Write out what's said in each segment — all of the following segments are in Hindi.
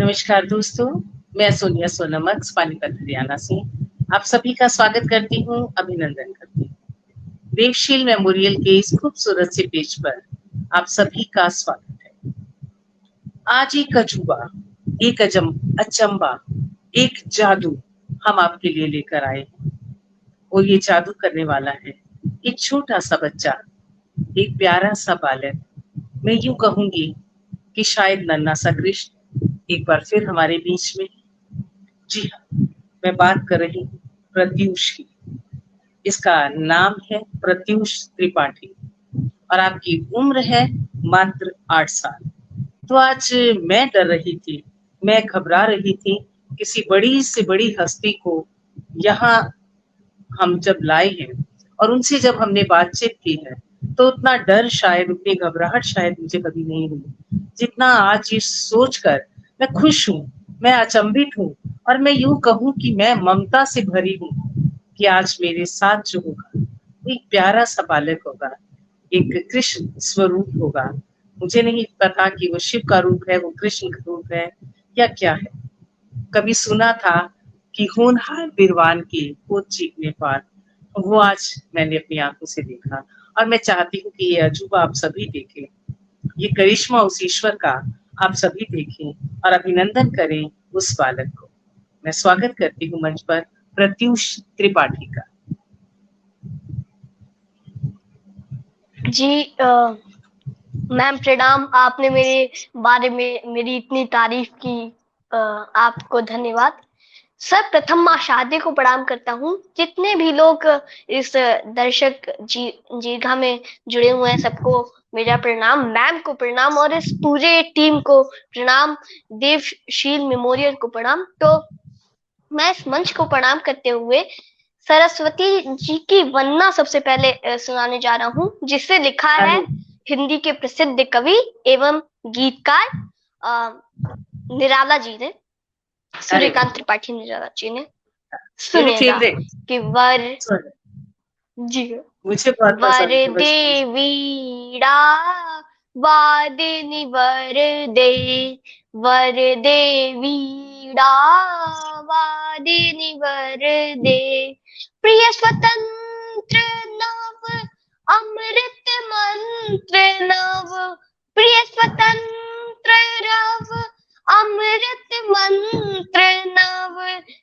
नमस्कार दोस्तों, मैं सोनिया सोनमक्स पानीपत हरियाणा से आप सभी का स्वागत करती हूँ, अभिनंदन करती हूँ। देवशील मेमोरियल के इस खूबसूरत से पेज पर आप सभी का स्वागत है। आज एक अजूबा, एक अचंबा, एक जादू हम आपके लिए लेकर आए हैं। और ये जादू करने वाला है एक छोटा सा बच्चा, एक प्यारा सा बालक। मैं यूं कहूंगी कि शायद नन्हा सा कृष्ण एक बार फिर हमारे बीच में। जी हाँ, मैं बात कर रही हूँ प्रत्यूष की। इसका नाम है प्रत्यूष त्रिपाठी और आपकी उम्र है मात्र 8 साल। तो आज मैं डर रही थी, मैं घबरा रही थी। किसी बड़ी से बड़ी हस्ती को यहाँ हम जब लाए हैं और उनसे जब हमने बातचीत की है, तो उतना डर शायद, उतनी घबराहट शायद मुझे कभी नहीं हुई जितना आज ये सोचकर मैं खुश हूँ, मैं अचंभित हूँ और मैं यूं कहूँ कि मैं ममता से भरी हूँ कि आज मेरे साथ जो होगा एक प्यारा सा बालक होगा, एक कृष्ण स्वरूप होगा। मुझे नहीं पता कि वो शिव का रूप है, वो कृष्ण का रूप है या क्या है। कभी सुना था कि होनहार बिरवान की गोद चीखने पर, वो आज मैंने अपनी आंखों से देखा और मैं चाहती हूँ कि ये अजूबा आप सभी देखें, ये करिश्मा उस ईश्वर का आप सभी देखें और अभिनंदन करें उस बालक को। मैं स्वागत करती हूँ मंच पर प्रत्यूष त्रिपाठी का। जी मैम प्रणाम। आपने मेरे बारे में मेरी इतनी तारीफ की, आपको धन्यवाद। सर्वप्रथम माँ शारदे को प्रणाम करता हूँ। जितने भी लोग इस दर्शक दीर्घा में जुड़े हुए हैं, सबको मेरा प्रणाम, मैम को प्रणाम और इस पूरे टीम को प्रणाम, देवशील मेमोरियल को प्रणाम। तो मैं इस मंच को प्रणाम करते हुए सरस्वती जी की वंदना सबसे पहले सुनाने जा रहा हूँ, जिसे लिखा है हिंदी के प्रसिद्ध कवि एवं गीतकार निराला जी ने, सूर्यकांत त्रिपाठी निराला जी ने। सुनिएगा कि वर जी वर दे वीड़ा वादिनी वर दे वीड़ा वादिनी वर दे, प्रिय स्वतंत्र नव अमृत मंत्र नव, प्रिय स्वतंत्र रव अमृत मंत्र नव,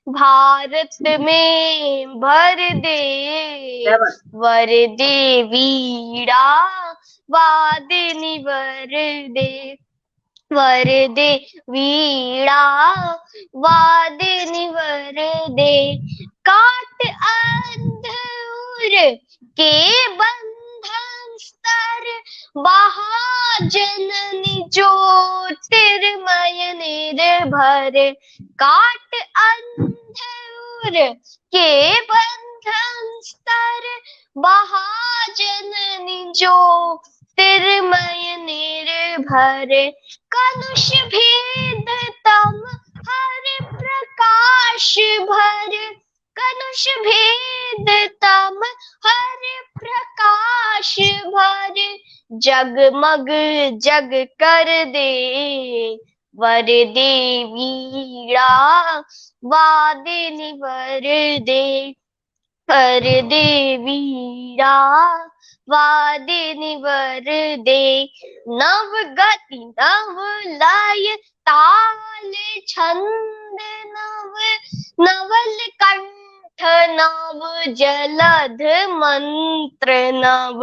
भारत में भर दे वर दे वीड़ा वादिनी वर दे वीड़ा वादिनी वर दे, काट अंधूर के बंधन स्तर वहा जननी ज्योतिर्मय निर्भर, काट अंधूर के बंधन स्तर वहा जननी ज्योतिर्मय निर्भर, कलुष भेद तम हर प्रकाश भर, कलुष भेद तम हर प्रकाश भर, जगमग जग कर दे वर दे वीड़ा वादिनी वर दे वीड़ा वादिनी वर दे, नव गति नव लय ताल छंद नव, नवल कंठ नव जलध मंत्र नव,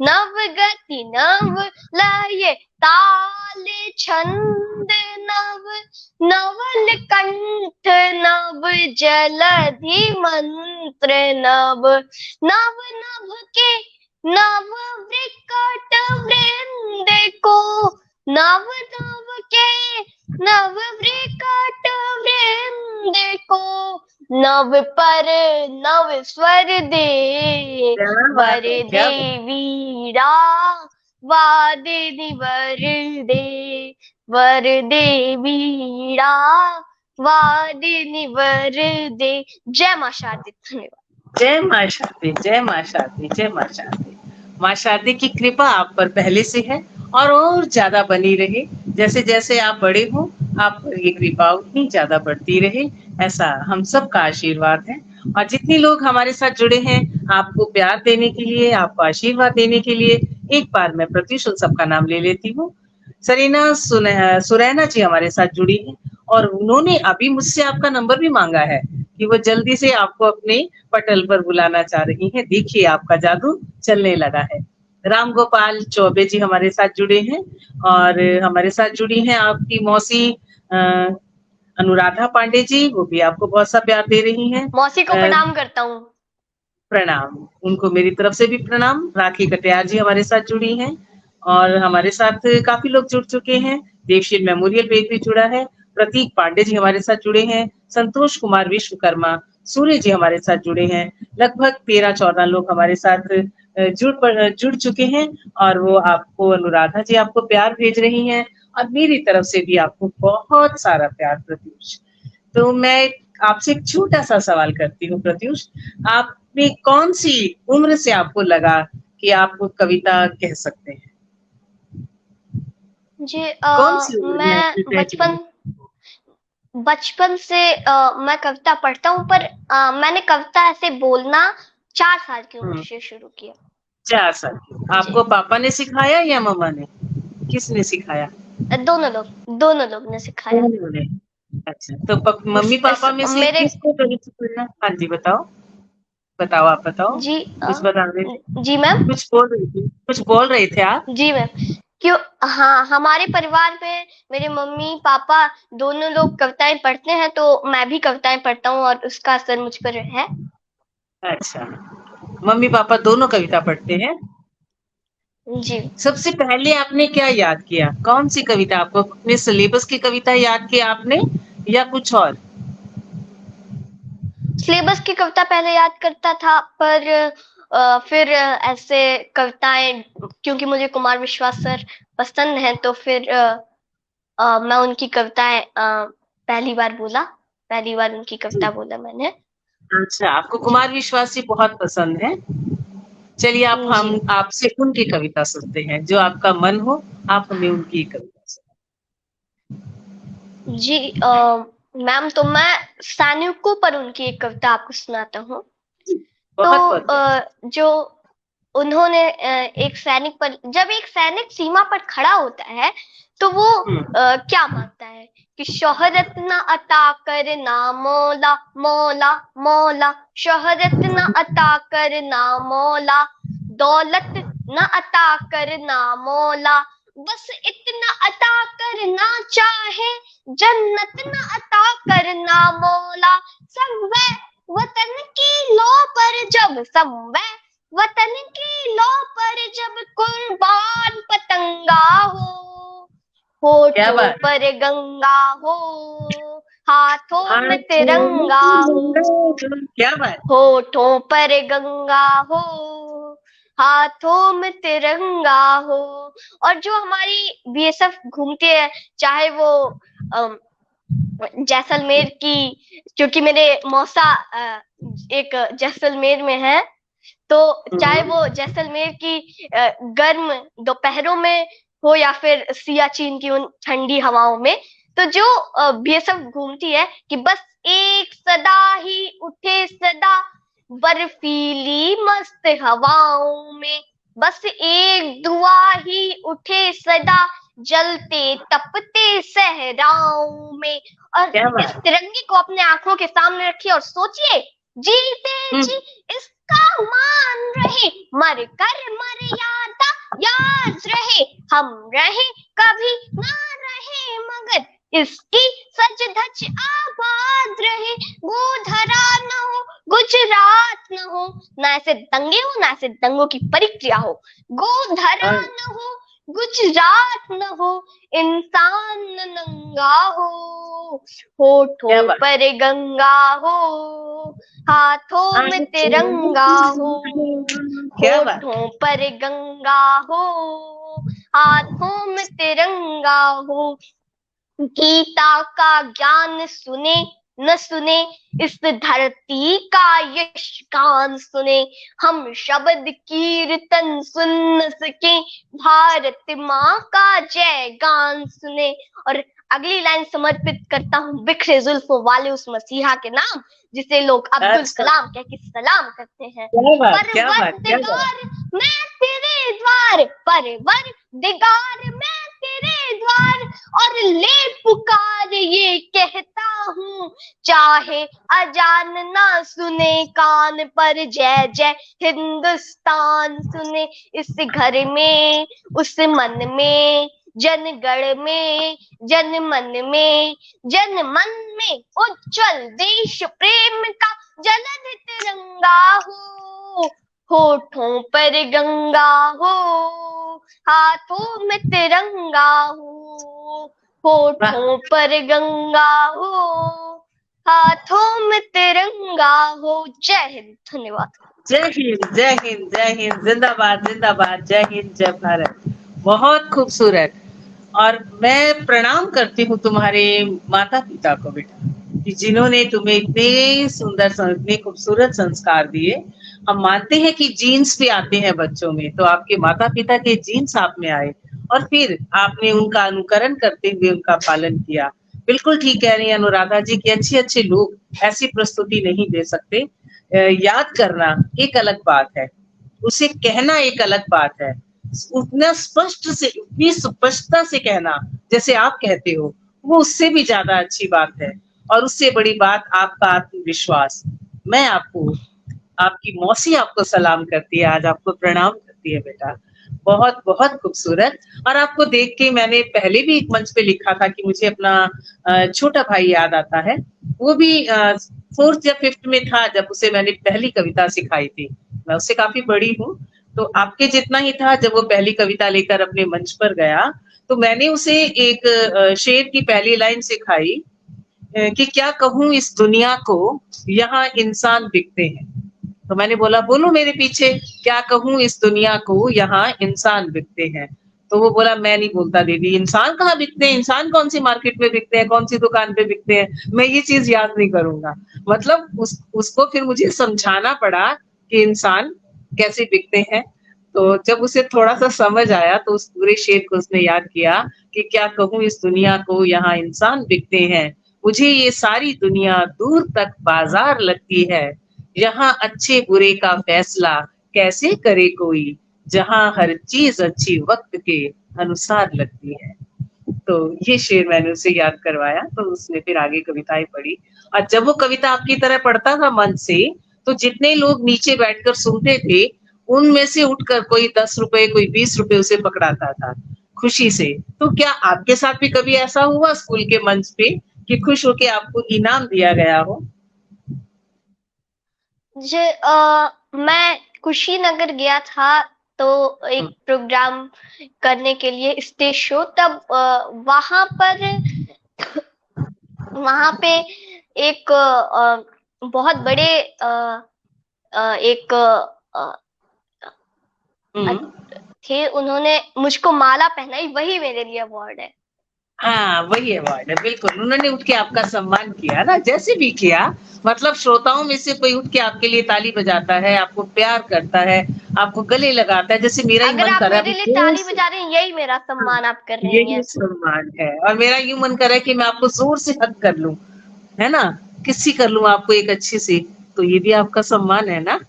नव गति नव लय ताल छंद नव, नवल कंठ नव जलधि मंत्र नव, नव नभ के नव विकट वृंद को, नव नभ के नव विकट वृंद को, नव पर नव स्वर दे वर दे वीड़ा वादिनी वर दे वीड़ा वादिनी वर दे। जय मां शारदे। धन्यवाद। जय मां शारदे, जय मां शारदे, जय मां शारदे। मां शारदे की कृपा आप पर पहले से है और ज्यादा बनी रहे। जैसे जैसे आप बड़े हो, आप पर ये कृपा उतनी ज्यादा बढ़ती रहे, ऐसा हम सबका आशीर्वाद है। और जितने लोग हमारे साथ जुड़े हैं, आपको प्यार देने के लिए, आपको आशीर्वाद देने के लिए, एक बार मैं प्रत्युष उन सबका नाम ले लेती हूँ। सरीना सुरैना जी हमारे साथ जुड़ी हैं और उन्होंने अभी मुझसे आपका नंबर भी मांगा है कि वो जल्दी से आपको अपने पटल पर बुलाना चाह रही हैं। देखिए आपका जादू चलने लगा है। राम गोपाल चौबे जी हमारे साथ जुड़े हैं और हमारे साथ जुड़ी हैं आपकी मौसी अनुराधा पांडे जी, वो भी आपको बहुत सा प्यार दे रही हैं। मौसी को प्रणाम करता हूँ। प्रणाम, उनको मेरी तरफ से भी प्रणाम। राखी कटियार जी हमारे साथ जुड़ी हैं और हमारे साथ काफी लोग जुड़ चुके हैं। देवशील मेमोरियल पेज भी जुड़ा है। प्रतीक पांडे जी हमारे साथ जुड़े हैं। संतोष कुमार विश्वकर्मा, सूर्य जी हमारे साथ जुड़े हैं। लगभग 13-14 लोग हमारे साथ जुड़ चुके हैं और वो आपको अनुराधा जी आपको प्यार भेज रही हैं और मेरी तरफ से भी आपको बहुत सारा प्यार प्रत्युष। तो मैं आपसे एक छोटा सा सवाल करती हूँ प्रत्युष, आपने कौन सी उम्र से आपको लगा कि आप कविता कह सकते हैं? जी कौन सी उम्र में आपने मैं तय किया? बचपन से मैं कविता पढ़ता हूँ, पर मैंने कविता ऐसे बोलना 4 साल की उम्र से शुरू किया। 4 साल की। जी। आपको पापा ने सिखाया या मम्मा ने? किसने सिखाया? दोनों लोग ने सिखाया। दोनों ने। अच्छा, तो मम्मी पापा में से मेरे किसको कविता पढ़ना? हाँ जी, बताओ। बताओ, आप बताओ। जी कुछ बता रहे थे? जी मैम। कुछ बोल रही थी? कुछ बोल रहे थे आप? जी मैम। क्यों, हाँ, हमारे परिवार में मेरे मम्मी पापा दोनों लोग कविताएं पढ़ते हैं, तो मैं भी कविताएं पढ़ता हूँ और उसका असर मुझ पर है। अच्छा, मम्मी पापा दोनों कविता पढ़ते हैं। जी। सबसे पहले आपने क्या याद किया? कौन सी कविता? आपको अपने सिलेबस की कविता याद की आपने या कुछ और? सिलेबस की कविता पहले याद करता था, पर फिर ऐसे कविताएं, क्योंकि मुझे कुमार विश्वास सर पसंद हैं, तो फिर मैं उनकी कविताएं पहली बार उनकी कविता बोला मैंने। अच्छा, आपको कुमार विश्वास जी बहुत पसंद है। चलिए आप जी। हम आपसे उनकी कविता सुनते हैं, जो आपका मन हो, आप हमें उनकी कविता जी मैम, तो मैं सैनिकों पर उनकी एक कविता आपको सुनाता हूँ। सुनाइए। तो बहुत बहुत प्यार। जो उन्होंने जब एक सैनिक सीमा पर खड़ा होता है, तो वो क्या मांगता है कि शोहरत न अता कर ना मौला, मौला मौला, शोहरत न अता कर ना मौला, दौलत न अता कर ना मौला, बस इतना अता करना चाहे, जन्नत न अता करना मौला, सब वतन की लो पर जब वतन की लो पर जब कुर्बान पतंगा हो, क्या होठों बात! पर गंगा हो, हाथों में आँखों में तिरंगा हो, क्या बात! होठों पर गंगा हो, हाथों में तिरंगा हो। और जो हमारी बीएसएफ घूमती है, चाहे वो अम, जैसलमेर की, क्योंकि मेरे मौसा एक जैसलमेर में है, तो चाहे वो जैसलमेर की गर्म दोपहरों में हो या फिर सियाचिन की उन ठंडी हवाओं में, तो जो बीएसएफ घूमती है कि बस एक सदा ही उठे सदा बर्फीली मस्त हवाओं में, बस एक धुआं ही उठे सदा जलते तपते सहराओं में। और क्या इस बात! तिरंगे को अपने आंखों के सामने रखिए और सोचिए, जीते जी इसका मान रहे, मर कर मर्यादा याद रहे, हम रहे कभी ना रहे मगर इसकी सच धज आबाद रहे, गोधरा न हो गुजरात न हो, ना ऐसे दंगे हो ना ऐसे दंगों की प्रक्रिया हो, गोधरा और न हो गुजरात न हो, इंसान न नंगा हो, क्या होठों बात! पर गंगा हो, हाथों में तिरंगा हो, क्या बात! होठों पर गंगा हो, हाथों में तिरंगा हो, गीता का ज्ञान सुने न सुने इस धरती का यश गान सुने, हम शब्द कीर्तन सुन न सके, भारत माँ का जय गान सुने। और अगली लाइन समर्पित करता हूँ बिखरे जुल्फों वाले उस मसीहा के नाम, जिसे लोग अब्दुल अच्छा, कलाम कह के सलाम करते हैं। क्या बात, क्या बात, क्या बात। परवरदिगार मैं तेरे द्वार, परवरदिगार मैं तेरे द्वार, और ले पुकार ये कहता हूँ, चाहे अजान ना सुने कान पर, जय जय हिंदुस्तान सुने। इस घर में उस मन में जनगण में जनमन में जनमन में उज्जवल देश प्रेम का जलद तिरंगा हो, होठों पर गंगा हो, हाथों में तिरंगा हो, होठों पर गंगा हो, हाथों में तिरंगा हो। जय हिंद, धन्यवाद। जय हिंद, जय हिंद, जय हिंद, जिंदाबाद, जिंदाबाद, जय हिंद, जय भारत। बहुत खूबसूरत। और मैं प्रणाम करती हूँ तुम्हारे माता पिता को बेटा, कि जिन्होंने तुम्हें इतने सुंदर इतने खूबसूरत संस्कार दिए। हम मानते हैं कि जीन्स भी आते हैं बच्चों में, तो आपके माता पिता के जीन्स आप में आए और फिर आपने उनका अनुकरण करते हुए उनका पालन किया। बिल्कुल ठीक कह रही हैं अनुराधा जी कि अच्छे अच्छे लोग ऐसी प्रस्तुति नहीं दे सकते। याद करना एक अलग बात है, उसे कहना एक अलग बात है। उतना स्पष्ट से, उतनी स्पष्टता से कहना जैसे आप कहते हो, वो उससे भी ज्यादा अच्छी बात है। और उससे बड़ी बात आपका आत्मविश्वास। मैं आपको, आपकी मौसी आपको सलाम करती है, आज आपको प्रणाम करती है बेटा। बहुत बहुत खूबसूरत। और आपको देख के मैंने पहले भी एक मंच पे लिखा था कि मुझे अपना छोटा भाई याद आता है। वो भी 4th या 5th में था जब उसे मैंने पहली कविता सिखाई थी। मैं उससे काफी बड़ी हूँ, तो आपके जितना ही था जब वो पहली कविता लेकर अपने मंच पर गया। तो मैंने उसे एक शेर की पहली लाइन सिखाई कि क्या कहूँ इस दुनिया को, यहाँ इंसान बिकते हैं। तो मैंने बोला बोलो मेरे पीछे, क्या कहूँ इस दुनिया को, यहाँ इंसान बिकते हैं। तो वो बोला मैं नहीं बोलता दीदी, इंसान कहाँ बिकते हैं, इंसान कौन सी मार्केट में बिकते हैं, कौन सी दुकान पे बिकते हैं, मैं ये चीज याद नहीं करूंगा। मतलब उसको फिर मुझे समझाना पड़ा कि इंसान कैसे बिकते हैं। तो जब उसे थोड़ा सा समझ आया तो उस पूरे शेर को उसने याद किया कि क्या कहूँ इस दुनिया को, यहाँ इंसान बिकते हैं। मुझे ये सारी दुनिया दूर तक बाजार लगती है, यहाँ अच्छे बुरे का फैसला कैसे करे कोई, जहाँ हर चीज अच्छी वक्त के अनुसार लगती है। तो ये शेर मैंने उसे याद करवाया, तो उसने फिर आगे कविताएं पढ़ी। और जब वो कविता आपकी तरह पढ़ता था मन से, तो जितने लोग नीचे बैठकर सुनते थे, उनमें से उठकर कोई 10 रुपए, कोई 20 रुपए उसे पकड़ाता था खुशी से। तो क्या आपके साथ भी कभी ऐसा हुआ स्कूल के मंच पे कि खुश होके आपको इनाम दिया गया हो? मैं कुशीनगर गया था, तो एक प्रोग्राम करने के लिए स्टेज शो, तब वहां पे एक बहुत बड़े एक थे, उन्होंने मुझको माला पहनाई, वही मेरे लिए अवार्ड है। हाँ, वही अवार्ड है, बिल्कुल। उन्होंने उठ के आपका सम्मान किया ना, जैसे भी किया। मतलब श्रोताओं में से कोई उठ के आपके लिए ताली बजाता है, आपको प्यार करता है, आपको गले लगाता है, जैसे मेरा ही अगर मन आप कर रहा मेरे लिए है ताली बजा रहे हैं, यही मेरा सम्मान आप कर रही यही हैं। सम्मान है। और मेरा यूं मन कर रहा है कि मैं आपको जोर से हग कर लूं, है ना, किसी कर लूं आपको एक अच्छी सी। तो ये भी आपका सम्मान है ना।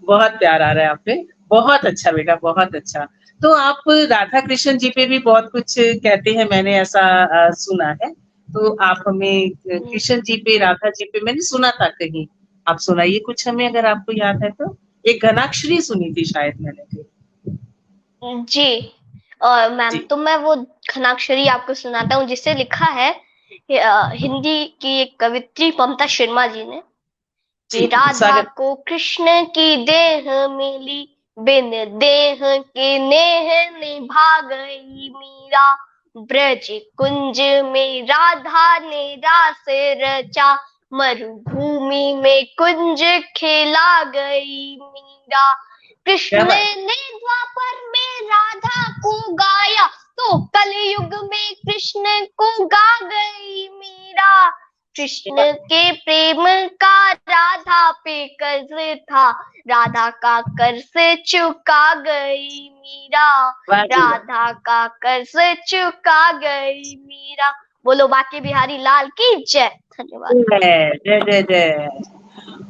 बहुत प्यार आ रहा है आप पे। बहुत अच्छा बेटा, बहुत अच्छा। तो आप राधा कृष्ण जी पे भी बहुत कुछ कहते हैं, मैंने ऐसा सुना है। तो आप हमें कृष्ण जी पे, राधा जी पे मैंने सुना था कहीं, आप सुनाइए कुछ हमें अगर आपको याद है तो। एक घनाक्षरी सुनी थी शायद मैंने कहीं। जी मैम, जी तो मैं वो घनाक्षरी आपको सुनाता हूँ, जिसे लिखा है हिंदी की एक कवित्री ममता शर्मा जी ने। जी, राधा स्वागत। को कृष्ण की देह मिली, बिन देह के नेह निभा गई मीरा, ब्रज कुंज में राधा ने रास रचा, मरुभूमि में कुंज खेला गई मीरा। क्या कृष्ण बात। ने द्वापर में राधा को गाया, तो कलयुग में कृष्ण को गा गई मीरा। कृष्ण के प्रेम का राधा पे कर्ज था, राधा का कर्ज चुका गई मीरा, राधा का कर्ज चुका गई मीरा। बोलो बाके बिहारी लाल की जय। धन्यवाद। जय जय जय।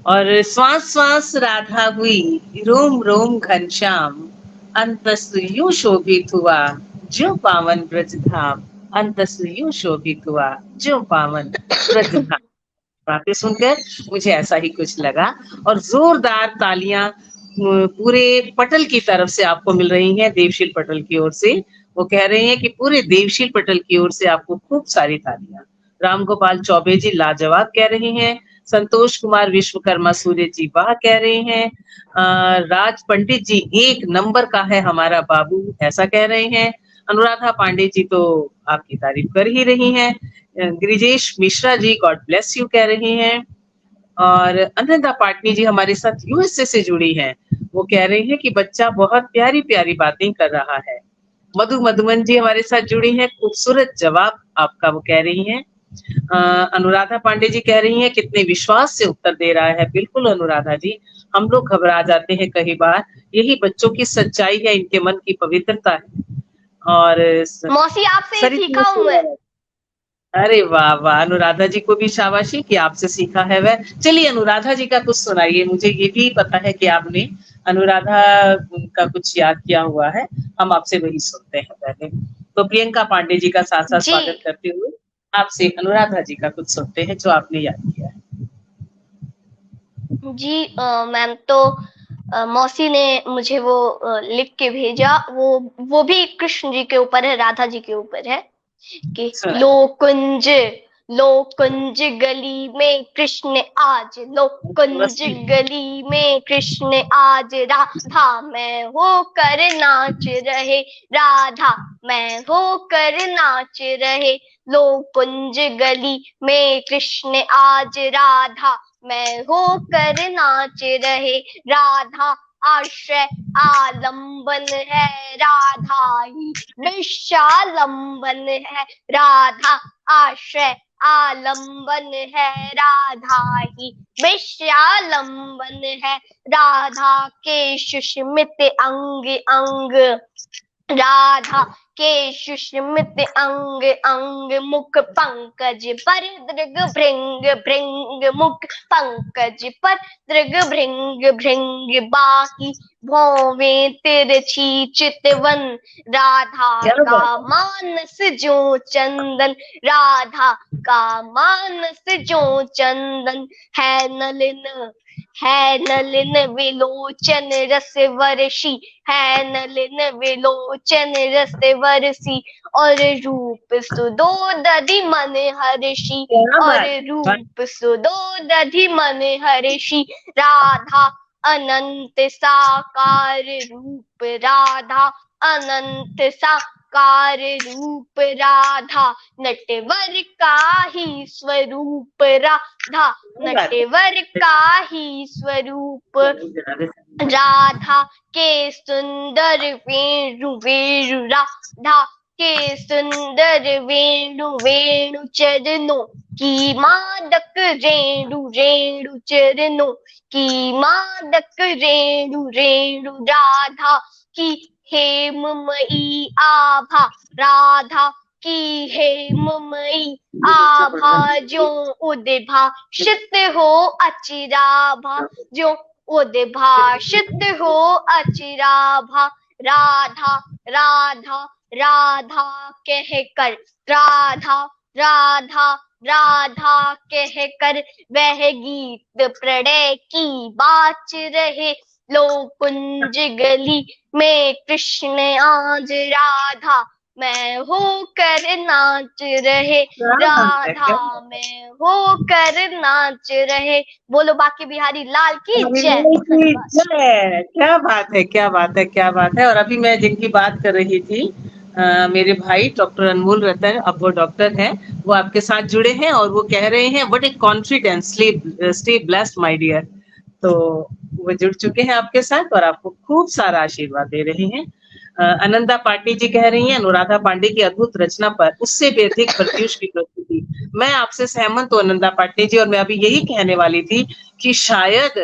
और श्वास श्वास राधा हुई, रोम रोम घनश्याम, अंतसु यूं शोभित हुआ, जो पावन ब्रज धाम, अंतसु यूं शोभित हुआ, जो पावन ब्रज धाम। बातें सुनकर मुझे ऐसा ही कुछ लगा, और जोरदार तालियां पूरे पटल की तरफ से आपको मिल रही हैं, देवशील पटल की ओर से। वो कह रहे हैं कि पूरे देवशील पटल की ओर से आपको खूब सारी तालियां। राम गोपाल चौबे जी लाजवाब कह रहे हैं, संतोष कुमार विश्वकर्मा सूर्य जी वाह कह रहे हैं, राज पंडित जी 1 नंबर का है हमारा बाबू ऐसा कह रहे हैं, अनुराधा पांडे जी तो आपकी तारीफ कर ही रही हैं, Girijesh Mishra ji God bless you कह रही हैं, और अनंता पाटनी जी हमारे साथ यूएसए से जुड़ी हैं, वो कह रही हैं कि बच्चा बहुत प्यारी प्यारी बातें कर रहा है। मधु मधुमन जी हमारे साथ जुड़ी हैं, खूबसूरत जवाब आपका वो कह रही हैं। अनुराधा पांडे जी कह रही हैं कितने विश्वास से उत्तर दे रहा है। बिल्कुल अनुराधा जी, हम लोग घबरा जाते हैं कई बार, यही बच्चों की सच्चाई है, इनके मन की पवित्रता है। और मौसी आपसे सीखा हूँ मैं। अरे वाह वाह, अनुराधा जी को भी शाबाशी कि आपसे सीखा है वह। चलिए अनुराधा जी का कुछ सुनाइए, मुझे ये भी पता है कि आपने अनुराधा का कुछ याद किया हुआ है, हम आपसे वही सुनते हैं पहले। तो प्रियंका पांडे जी का साथ साथ स्वागत करते हुए आपसे अनुराधा जी का कुछ सुनते हैं जो आपने याद किया है। जी मैम, तो मौसी ने मुझे वो लिख के भेजा, वो भी कृष्ण जी के ऊपर है, राधा जी के ऊपर है कि लो कुंज गली में कृष्ण आज, लो कुंज गली में कृष्ण आज, राधा मैं होकर नाच रहे, राधा मैं होकर नाच रहे, लो कुंज गली में कृष्ण आज, राधा मैं होकर नाच रहे, राधा आश्रय आलंबन है, राधा ही विशालंबन है, राधा आश्रय आलंबन है, राधा ही विशालंबन है, राधा के सुष्मित अंग अंग, राधा के सुष्मित अंग अंग, मुख पंकज पर दृग भृंग भृंग, मुख पंकज पर दृग भृंग भृंग, बाकी भौवें तिरछी चितवन, राधा का मानस जो चंदन, राधा का मानस जो चंदन, है नलिन विलोचन रस वर्षी, है नलिन विलोचन रस वर्षी, और रूप सुदोदधि मन हर्षी, और रूप सुदोदधि मन हर्षी, राधा अनंत साकार रूप, राधा अनंत साकार रूप, राधा नटवर का ही स्वरूप, राधा नटवर का ही स्वरूप, राधा के सुंदर वेणु वेणु, राधा के सुंदर वेणु वेणु, चरणों की मादक रेणु रेणु, चरणों की मादक रेणु रेणु, राधा की हेममयी आभा, राधा की हेममयी आभा, जो उद्भाषित हो अचिराभा, जो उद्भाषित हो अचिराभा, राधा राधा राधा कहकर, राधा राधा राधा कहकर, वह गीत प्रणय की बाच रहे, लो कुंज गली में कृष्ण आज, राधा मैं होकर नाच रहे, राधा मैं होकर नाच रहे। बोलो बाके बिहारी लाल की जय। क्या बात है, क्या बात है, क्या बात है। और अभी मैं जिनकी बात कर रही थी, मेरे भाई डॉक्टर अनमोल रतन, अब वो डॉक्टर हैं, वो आपके साथ जुड़े हैं और वो कह रहे हैं what a confidence, stay blessed my dear. तो वो जुड़ चुके हैं आपके साथ और आपको खूब सारा आशीर्वाद दे रहे हैं। अनंता पांडे जी कह रही हैं अनुराधा पांडे की अद्भुत रचना पर उससे भी अधिक प्रत्युष की प्रस्तुति। मैं आपसे सहमत हूँ अनंता पांडे जी, और मैं अभी यही कहने वाली थी कि शायद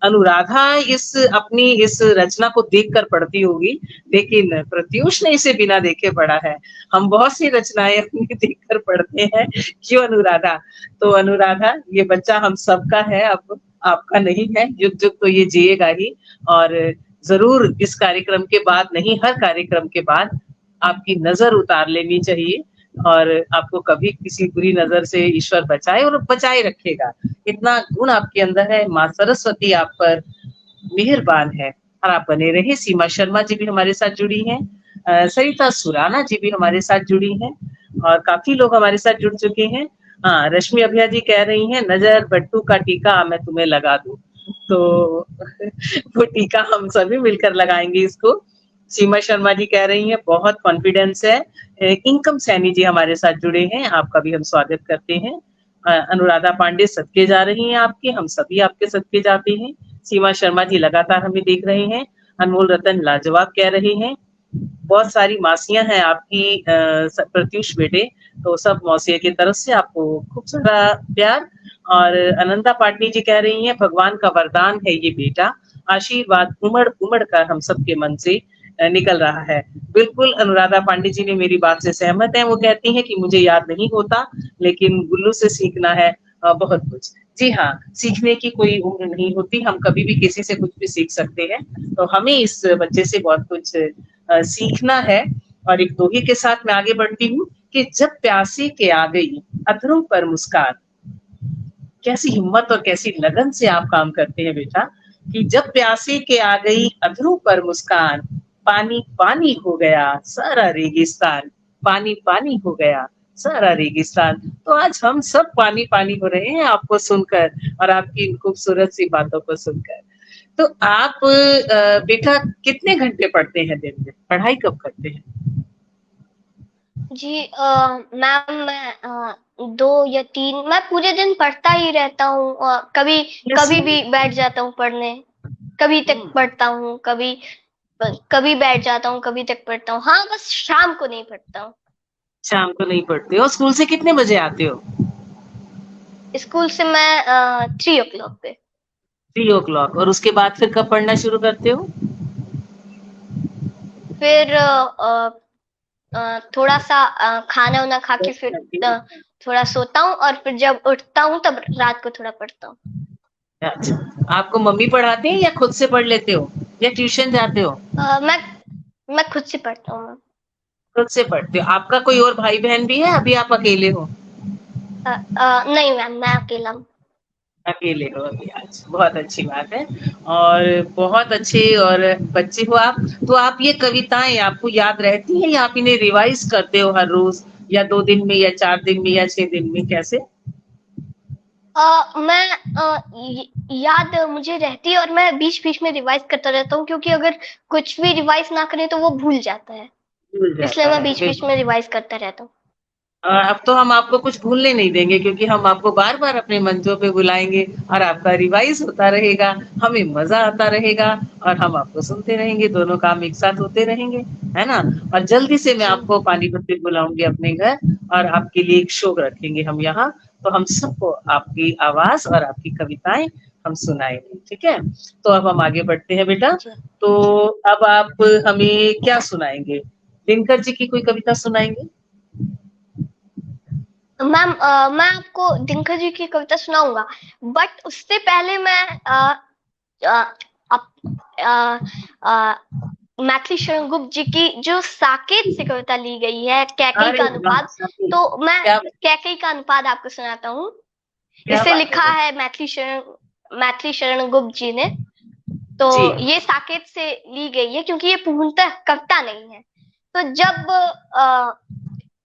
अनुराधा अपनी इस रचना को देखकर पढ़ती होगी, लेकिन प्रत्युष ने इसे बिना देखे पढ़ा है। हम बहुत सी रचनाएं अपनी देखकर पढ़ते हैं, क्यों अनुराधा? तो अनुराधा, ये बच्चा हम सबका है, अब आपका नहीं है, युग युग तो ये जिएगा ही। और जरूर इस कार्यक्रम के बाद नहीं, हर कार्यक्रम के बाद आपकी नजर उतार लेनी चाहिए, और आपको कभी किसी बुरी नजर से ईश्वर बचाए और बचाए रखेगा। इतना गुण आपके अंदर है, माँ सरस्वती आप पर मेहरबान है, और आप बने रहे। सीमा शर्मा जी भी हमारे साथ जुड़ी हैं, सरिता सुराना जी भी हमारे साथ जुड़ी हैं, और काफी लोग हमारे साथ जुड़ चुके हैं। हाँ, रश्मि अभिया जी कह रही हैं नजर बट्टू का टीका मैं तुम्हें लगा दूं, तो वो टीका हम सभी मिलकर लगाएंगे इसको। सीमा शर्मा जी कह रही हैं बहुत कॉन्फिडेंस है। इनकम सैनी जी हमारे साथ जुड़े हैं, आपका भी हम स्वागत करते हैं। अनुराधा पांडे सदके जा रही हैं आपके, हम सभी आपके सदके जाते हैं। सीमा शर्मा जी लगातार हमें देख रहे हैं। अनमोल रतन लाजवाब कह रहे हैं। बहुत सारी मासियां हैं आपकी प्रत्युष बेटे, तो सब मौसिया की तरफ से आपको खूब सारा प्यार। और अनंता पाटनी जी कह रही हैं भगवान का वरदान है ये बेटा, आशीर्वाद उमड़ उमड़ कर हम सबके मन से निकल रहा है। बिल्कुल अनुराधा पांडे जी ने मेरी बात से सहमत है। वो कहती हैं कि मुझे याद नहीं होता, लेकिन गुल्लू से सीखना है बहुत कुछ। जी हाँ, सीखने की कोई उम्र नहीं होती, हम कभी भी किसी से कुछ भी सीख सकते हैं। तो हमें इस बच्चे से बहुत कुछ सीखना है। और एक दोहे के साथ मैं आगे बढ़ती हूँ कि जब प्यासी के आ गई अधरों पर मुस्कान। कैसी हिम्मत और कैसी लगन से आप काम करते हैं बेटा, कि जब प्यासे के आ गई अधरों पर मुस्कान, पानी पानी हो गया सारा रेगिस्तान, पानी पानी हो गया सारा रेगिस्तान। तो आज हम सब पानी पानी हो रहे हैं आपको सुनकर, और आपकी इन खूबसूरत सी बातों को सुनकर। तो आप बेटा कितने घंटे पढ़ते हैं दिन में, पढ़ाई कब करते हैं? जी मैम मैं 2 या 3 मैं पूरे दिन पढ़ता ही रहता हूँ, और कभी कभी भी बैठ जाता हूँ पढ़ने, कभी तक पढ़ता हूँ, कभी कभी बैठ जाता हूँ, कभी तक पढ़ता हूँ। हाँ, बस शाम को नहीं पढ़ता हूँ। शाम को नहीं पढ़ते हो? स्कूल से कितने बजे आते हो? स्कूल से मैं 3 o'clock पे। 3 o'clock, और उसके बाद फिर कब पढ़ना शुरू करते हो? फिर थोड़ा सा खाना वाना खा के फिर थोड़ा सोता हूँ, और फिर जब उठता हूँ तब रात को थोड़ा पढ़ता हूँ। अच्छा, आपको मम्मी पढ़ाते हैं या खुद से पढ़ लेते हो, या ट्यूशन जाते हो? मैं खुद से पढ़ता हूँ। खुद से पढ़ते हो। आपका कोई और भाई बहन भी है, अभी आप अकेले हो? नहीं मैम, मैं अकेला हूँ। अकेले हो अभी आज, बहुत अच्छी बात है। और बहुत अच्छे और बच्चे हो आप। तो आप ये कविताएं आपको याद रहती हैं, या आप इन्हें रिवाइज करते हो हर रोज, या 2 दिन में, या 4 दिन में, या 6 दिन में, कैसे? याद मुझे रहती है, और मैं बीच बीच में रिवाइज करता रहता हूँ, क्योंकि अगर कुछ भी रिवाइज ना करें तो वो भूल जाता है, इसलिए मैं बीच बीच में रिवाइज करता रहता हूँ। अब तो हम आपको कुछ भूलने नहीं देंगे, क्योंकि हम आपको बार बार अपने मंचों पे बुलाएंगे, और आपका रिवाइज होता रहेगा, हमें मजा आता रहेगा, और हम आपको सुनते रहेंगे, दोनों काम एक साथ होते रहेंगे, है ना? और जल्दी से मैं आपको पानीपत पे बुलाऊंगी अपने घर, और आपके लिए एक शो रखेंगे हम यहाँ, तो हम सबको आपकी आवाज और आपकी कविताएं हम सुनाएंगे, ठीक है? तो अब हम आगे बढ़ते हैं बेटा। तो अब आप हमें क्या सुनाएंगे? दिनकर जी की कोई कविता सुनाएंगे? मैम मैं आपको दिनकर जी की कविता सुनाऊंगा, बट उससे पहले मैं मैथिली शरण गुप्त जी की जो साकेत से कविता ली गई है, कैकई का अनुपात, तो मैं कैकई का अनुपात आपको सुनाता हूँ। इसे लिखा है मैथिली शरण गुप्त जी ने। तो ये साकेत से ली गई है, क्योंकि ये पूर्णतः कविता नहीं है। तो जब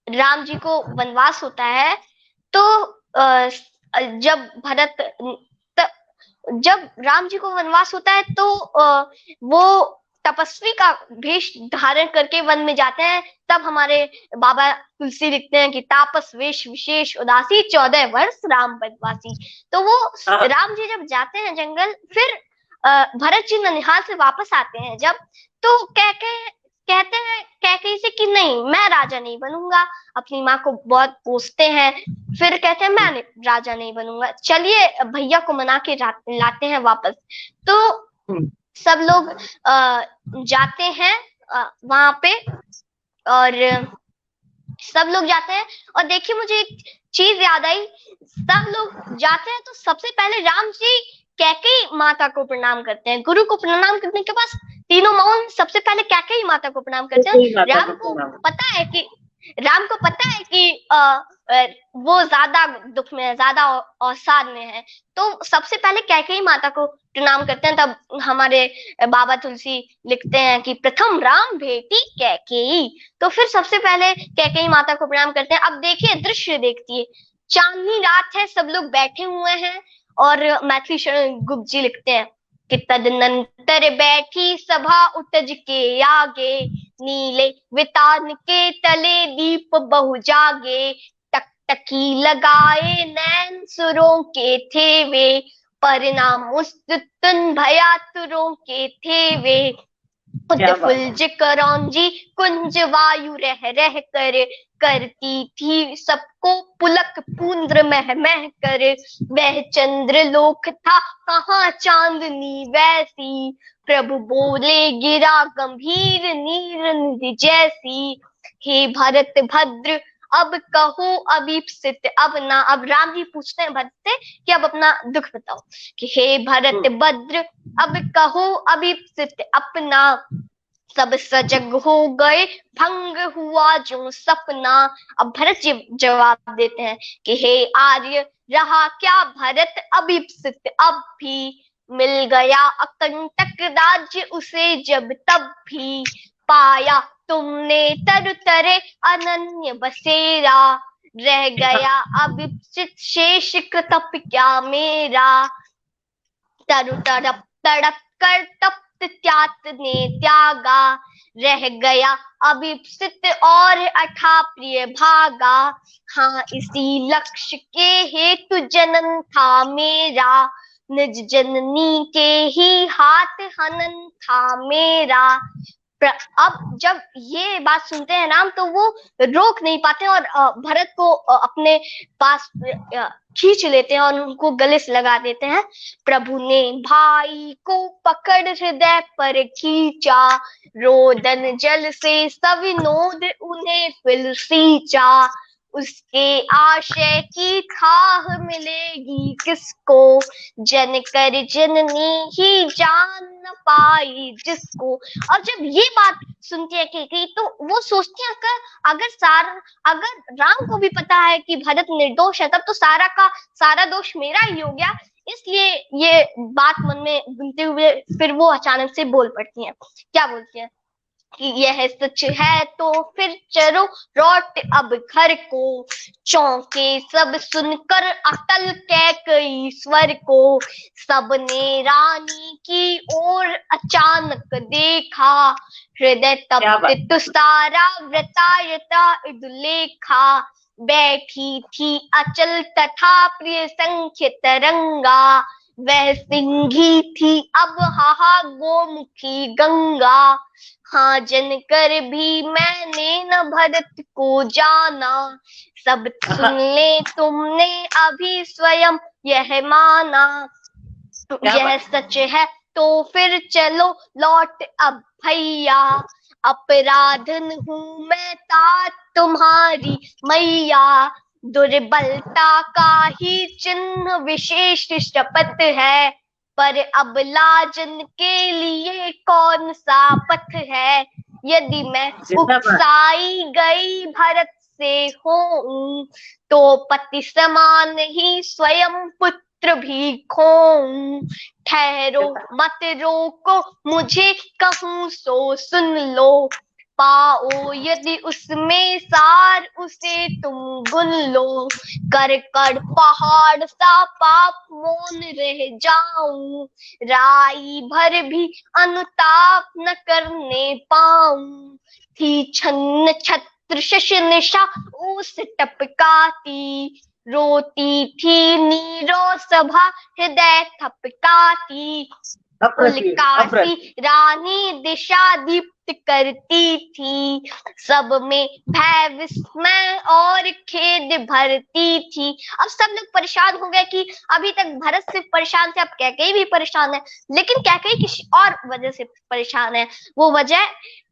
राम जी को वनवास होता है, तो जब राम जी को वनवास होता है, तो वो तपस्वी का वेश धारण करके वन में जाते हैं। तब हमारे बाबा तुलसी लिखते हैं कि तापस वेश विशेष उदासी 14 वर्ष राम वनवासी। तो वो राम जी जब जाते हैं जंगल, फिर भरत जी ननिहाल से वापस आते हैं जब, तो कहते हैं कैकेयी से कि नहीं, मैं राजा नहीं बनूंगा। अपनी माँ को बहुत कोसते हैं, फिर कहते हैं मैं राजा नहीं बनूंगा, चलिए भैया को मना के लाते हैं वापस। तो सब लोग जाते हैं वहां पे, और सब लोग जाते हैं। और देखिए मुझे एक चीज याद आई, सब लोग जाते हैं तो सबसे पहले राम जी कैकेयी माता को प्रणाम करते हैं। गुरु को प्रणाम करने के बाद तीनों मौन सबसे पहले कैकेयी माता को प्रणाम करते हैं। राम को पता है कि वो ज्यादा दुख में है, ज्यादा अवसाद में है, तो सबसे पहले कैकेयी माता को प्रणाम करते हैं। तब हमारे बाबा तुलसी लिखते हैं कि प्रथम राम भेटी कैकेयी, तो फिर सबसे पहले कैकेयी माता को प्रणाम करते हैं। अब देखिए दृश्य देखती है, चांदनी रात है, सब लोग बैठे हुए हैं, और मैथिली शरण गुप्त जी लिखते हैं कि तदनंतर बैठी सभा उतज के आगे, नीले वितान के तले दीप बहु जागे, टकटकी लगाए नैन सुरों के थे वे, परिणाम उस्तुतन भयातुरों के थे वे, फुल्ज करौंजी कुंज वायु रह रह कर, करती थी सबको पुलक पुंद्र मह मह कर, वह चंद्र लोक था कहाँ चांदनी वैसी, प्रभु बोले गिरा गंभीर नीर निधि जैसी, हे भरत भद्र अब कहो अभीप्सित अब ना। अब राम जी पूछते हैं भरत से कि अब अपना दुख बताओ, कि हे भरत भद्र अब कहो अभीप्सित अपना, सब सजग हो गए भंग हुआ जो सपना। अब भरत जी जवाब देते हैं कि हे आर्य रहा क्या भरत अभीप्सित अब भी, मिल गया अकंटक राज्य उसे जब तब भी, पाया तुमने तरु तरे अनन्य बसेरा, रह गया अभीप्सित शेष कृतप क्या मेरा, तरु तड़प तड़प कर तप्त त्यात ने त्यागा, रह गया अभीप्सित और अठा प्रिय भागा, हाँ इसी लक्ष्य के हेतु जन्म था मेरा, निज जननी के ही हाथ हनन था मेरा। अब जब ये बात सुनते हैं राम तो वो रोक नहीं पाते और भरत को अपने पास खींच लेते हैं और उनको गले से लगा देते हैं। प्रभु ने भाई को पकड़ हृदय पर खींचा, रोदन जल से सविनोद उन्हें फिर सींचा, उसके आशय की खाह मिलेगी किसको, जन कर जननी ही जान न पाई जिसको। और जब ये बात सुनती है कैकेयी तो वो सोचती है कि अगर राम को भी पता है कि भरत निर्दोष है तब तो सारा दोष मेरा ही हो गया। इसलिए ये बात मन में बुनते हुए फिर वो अचानक से बोल पड़ती हैं। क्या बोलती हैं कि यह सच है तो फिर चलो लौट अब घर को, चौंके सब सुनकर अटल कैकेयी स्वर को, सबने रानी की ओर अचानक देखा, हृदय तप्त सारा व्रतायता इदुलेखा, बैठी थी अचल तथा प्रिय संख्य तरंगा, वह सिंही थी अब हाहा गोमुखी गंगा, हाँ जनकर भी मैंने न भरत को जाना, सब सुन ले तुमने अभी स्वयं यह माना, यह सच है तो फिर चलो लौट अब भैया, अपराधन हूँ मैं तात तुम्हारी मैया, दुर्बलता का ही चिन्ह विशेष शपथ है, पर अब लाजन के लिए कौन सा पथ है, यदि मैं उकसाई गई भरत से होऊं, तो पति समान ही स्वयं पुत्र भी खोऊं, ठहरो मत रोको मुझे कहूं सो सुन लो, पाओ यदि उसमें सार उसे तुम गुन लो, कर कर पहाड़ सा पाप मौन रह जाऊं, राई भर भी अनुताप न करने पाऊं, थी छन्न छत्र शश निशा उस टपकाती, रोती थी नीरो सभा हृदय थपकाती, उल्कासी रानी दिशा दीप्त करती थी, सब में भय विस्मय और खेद भरती थी। अब सब लोग परेशान हो गए कि अभी तक भरत सिर्फ परेशान थे, अब कैकेयी भी परेशान है, लेकिन कैकेयी किसी और वजह से परेशान है। वो वजह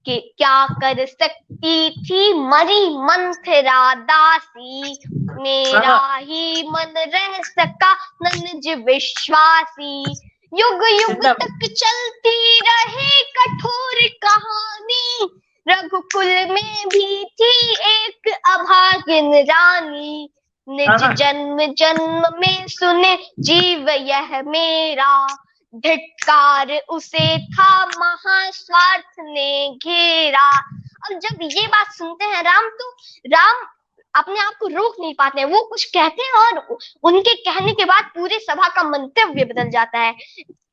कि क्या कर सकती थी मरी मंथरा दासी, मेरा ही मन रह सका नन्ज विश्वासी। युग युग तक चलती रहे कठोर कहानी, रघुकुल में भी थी एक अभागिन रानी। निज जन्म जन्म में सुने जीव यह मेरा, धिक्कार उसे था महास्वार्थ ने घेरा। अब जब ये बात सुनते हैं राम, तो राम अपने आप को रोक नहीं पाते हैं, वो कुछ कहते हैं और उनके कहने के बाद पूरे सभा का मंतव्य बदल जाता है।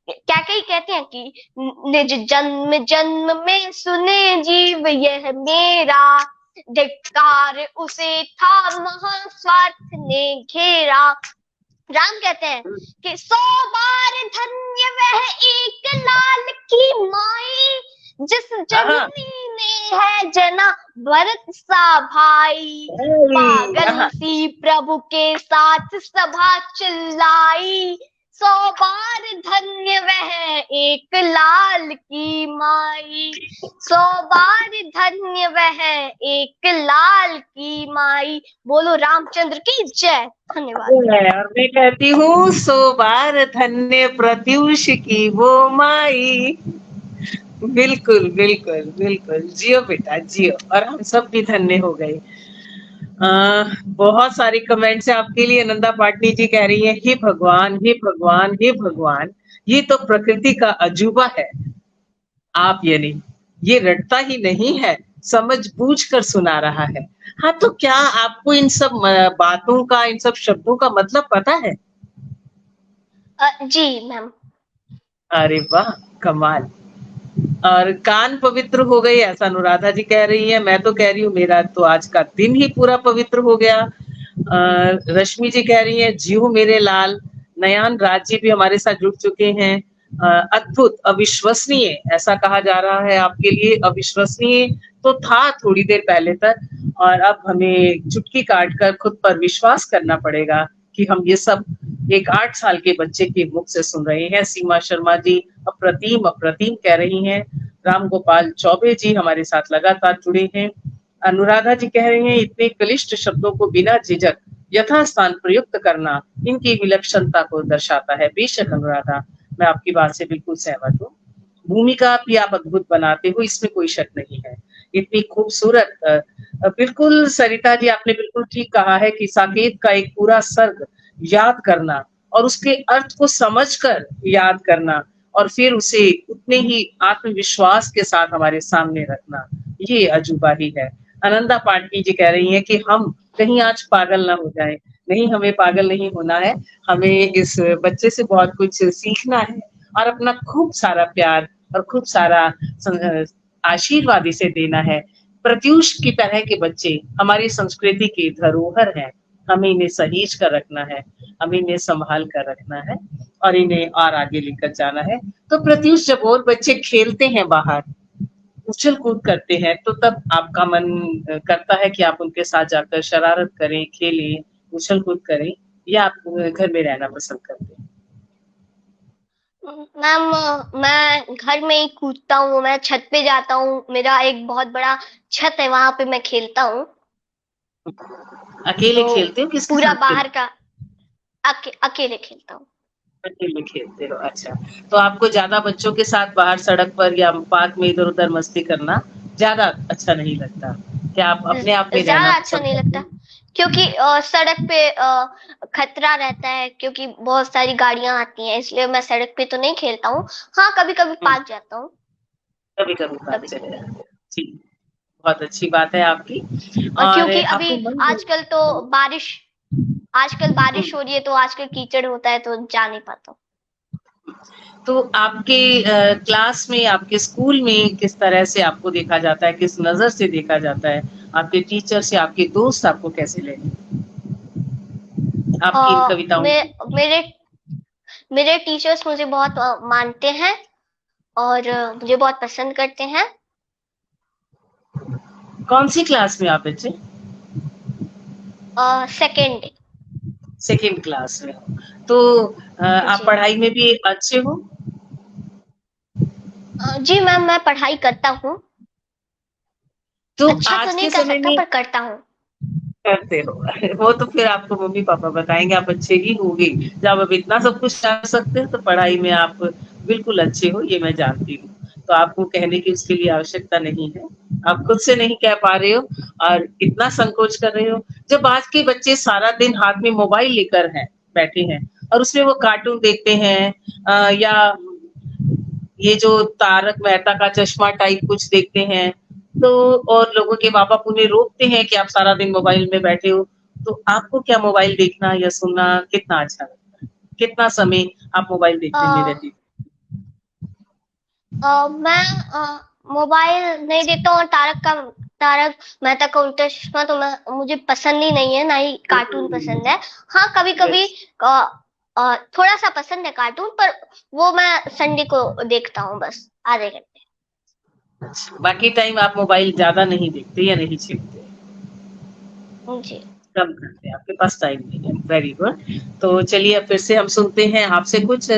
कैकेयी कहते हैं कि निज जन्म जन्म में सुने जीव यह मेरा, धिक्कार उसे था महास्वार्थ ने घेरा। राम कहते हैं कि 100 बार धन्य वह एक लाल की माई, जिस जननी ने है जना भरत सा भाई। पागल सी प्रभु के साथ सभा चिल्लाई, 100 बार धन्य वह एक लाल की माई, 100 बार धन्य वह एक लाल की माई। बोलो रामचंद्र की जय। धन्यवाद। और मैं कहती हूँ 100 बार धन्य प्रत्युष की वो माई। बिल्कुल बिल्कुल बिल्कुल, जियो बेटा जियो, और हम सब भी धन्य हो गए। बहुत सारे कमेंट्स है आपके लिए। नंदा पाटनी जी कह रही है, हे भगवान हे भगवान हे भगवान, ये तो प्रकृति का अजूबा है। आप यानी ये रटता ही नहीं है, समझ बूझ कर सुना रहा है। हाँ, तो क्या आपको इन सब बातों का, इन सब शब्दों का मतलब पता है? जी मैम। अरे वाह, कमाल। और कान पवित्र हो गई ऐसा अनुराधा जी कह रही है। मैं तो कह रही हूँ मेरा तो आज का दिन ही पूरा पवित्र हो गया। रश्मि जी कह रही है, जियो मेरे लाल। नयान राज जी भी हमारे साथ जुड़ चुके हैं। अद्भुत, अविश्वसनीय ऐसा कहा जा रहा है आपके लिए। अविश्वसनीय तो था थोड़ी देर पहले तक, और अब हमें चुटकी काट कर खुद पर विश्वास करना पड़ेगा कि हम ये सब एक 8 साल के बच्चे के मुख से सुन रहे हैं। सीमा शर्मा जी अप्रतिम अप्रतिम कह रही हैं। राम गोपाल चौबे जी हमारे साथ लगातार जुड़े हैं। अनुराधा जी कह रही हैं, इतने क्लिष्ट शब्दों को बिना झिझक यथास्थान प्रयुक्त करना इनकी विलक्षणता को दर्शाता है। बेशक अनुराधा, मैं आपकी बात से बिल्कुल सहमत हूँ। भूमिका भी आप अद्भुत बनाते हो, इसमें कोई शक नहीं है। इतनी खूबसूरत, बिल्कुल सरिता जी आपने बिल्कुल ठीक कहा है कि साकेत का एक पूरा सर्ग याद करना और उसके अर्थ को समझकर याद करना और फिर उसे उतने ही आत्मविश्वास के साथ हमारे सामने रखना, ये अजूबा ही है। आनंदा पाटनी जी कह रही हैं कि हम कहीं आज पागल ना हो जाएं। नहीं, हमें पागल नहीं होना है, हमें इस बच्चे से बहुत कुछ सीखना है और अपना खूब सारा प्यार और खूब सारा आशीर्वाद इसे देना है। प्रत्युष की तरह के बच्चे हमारी संस्कृति की धरोहर हैं, हमें इन्हें सहेज कर रखना है, हमें इन्हें संभाल कर रखना है और इन्हें और आगे लेकर जाना है। तो प्रत्युष, जब और बच्चे खेलते हैं बाहर, उछल कूद करते हैं, तो तब आपका मन करता है कि आप उनके साथ जाकर शरारत करें, खेलें, उछल कूद करें, या आप घर में रहना पसंद करते हैं? मैम, मैं घर में ही कूदता हूँ, मैं छत पे जाता हूँ, मेरा एक बहुत बड़ा छत है, वहां पे मैं खेलता हूँ। अकेले खेलते हो किसके पूरा साथ? बाहर का अकेले खेलता हूँ। अकेले खेलते हो, अच्छा। तो आपको ज्यादा बच्चों के साथ बाहर सड़क पर या पार्क में इधर उधर मस्ती करना ज्यादा अच्छा नहीं लगता? क्या आप अपने आप में रहना ज्यादा अच्छा नहीं लगता, क्योंकि सड़क पे खतरा रहता है, क्योंकि बहुत सारी गाड़ियां आती हैं, इसलिए मैं सड़क पे तो नहीं खेलता हूँ। हाँ, कभी कभी पार्क जाता हूँ। कभी कभी पार्क चले जाते हैं। ठीक, बहुत अच्छी बात है आपकी। क्योंकि अभी आजकल बारिश हो रही है, तो आजकल कीचड़ होता है, तो जा नहीं पाता। तो आपके क्लास में, आपके स्कूल में किस तरह से आपको देखा जाता है, किस नजर से देखा जाता है? आपके टीचर से, आपके दोस्त आपको कैसे लेते हैं आपकी इन कविताओं? मेरे टीचर्स मुझे बहुत मानते हैं और मुझे बहुत पसंद करते हैं। कौन सी क्लास में आप बच्चे? सेकेंड। सेकेंड क्लास में हो। तो आप जी। पढ़ाई में भी अच्छे हो? जी मैम, मैं पढ़ाई करता हूँ। तो अच्छा तो आज नहीं के कह समय सकता में पर करता हूँ। करते हो वो तो फिर आपको मम्मी पापा बताएंगे, आप अच्छे ही होंगे। जब आप इतना सब कुछ कर सकते हो तो पढ़ाई में आप बिल्कुल अच्छे हो, ये मैं जानती हूँ। तो आपको कहने की उसके लिए आवश्यकता नहीं है। आप खुद से नहीं कह पा रहे हो और इतना संकोच कर रहे हो। जब आज के बच्चे सारा दिन हाथ में मोबाइल लेकर हैं बैठे हैं और उसमें वो कार्टून देखते हैं या ये जो तारक मेहता का चश्मा टाइप कुछ देखते हैं, तो और लोगों के माँ बाप उन्हें रोकते हैं कि आप सारा दिन मोबाइल में बैठे हो, तो आपको क्या मोबाइल देखना या सुनना कितना अच्छा लगता है? कितना समय आप मोबाइल देखने में अ, रहती? मैं मोबाइल नहीं देखता हूँ, और तारक मेहता का उल्टा चश्मा तो मैं मुझे पसंद ही नहीं है, ना ही कार्टून पसंद है। हाँ कभी कभी थोड़ा सा पसंद है कार्टून, पर वो मैं संडे को देखता हूँ बस आधे घंटे। अच्छा, बाकी टाइम आप मोबाइल ज़्यादा नहीं देखते या नहीं छेड़ते? जी। कम करते हैं, आपके पास टाइम नहीं है। Very good. तो चलिए अब फिर से हम सुनते हैं आपसे कुछ।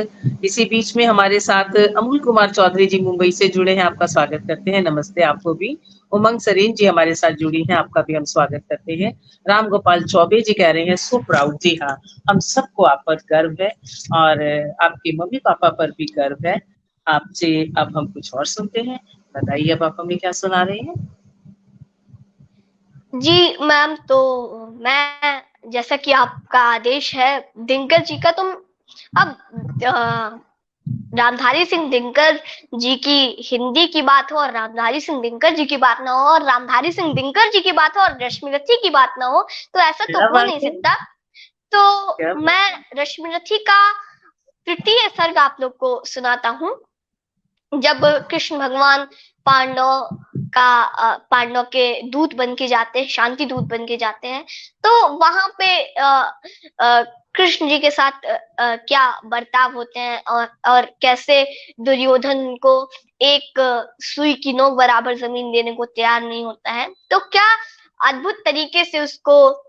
इसी बीच में हमारे साथ अमूल कुमार चौधरी जी मुंबई से जुड़े हैं, आपका स्वागत करते हैं। नमस्ते आपको भी। उमंग सरीन जी हमारे साथ जुड़ी हैं, आपका भी हम स्वागत करते हैं। राम गोपाल चौबे जी कह रहे हैं सो प्राउड। जी हाँ, हम सबको आप पर गर्व है और आपके मम्मी पापा पर भी गर्व है। आपसे अब हम कुछ और सुनते हैं। बताइए अब आप हमें क्या सुना रहे हैं? जी मैम, तो मैं, जैसा कि आपका आदेश है दिनकर जी का, तुम अब रामधारी सिंह दिनकर जी की हिंदी की बात हो और रामधारी सिंह दिनकर जी की बात ना हो, और रामधारी सिंह दिनकर जी की बात हो और रश्मि रथी की बात ना हो, तो ऐसा तो क्या हो बात नहीं है? सकता। क्या तो बात है? मैं रश्मि रथी का तृतीय सर्ग आप लोग को सुनाता हूँ। जब कृष्ण भगवान पांडव के दूत बन के जाते हैं, शांति दूत बन के जाते हैं, तो वहां पे कृष्ण जी के साथ क्या बर्ताव होते हैं, और कैसे दुर्योधन को एक सुई की नोक बराबर जमीन देने को तैयार नहीं होता है, तो क्या अद्भुत तरीके से उसको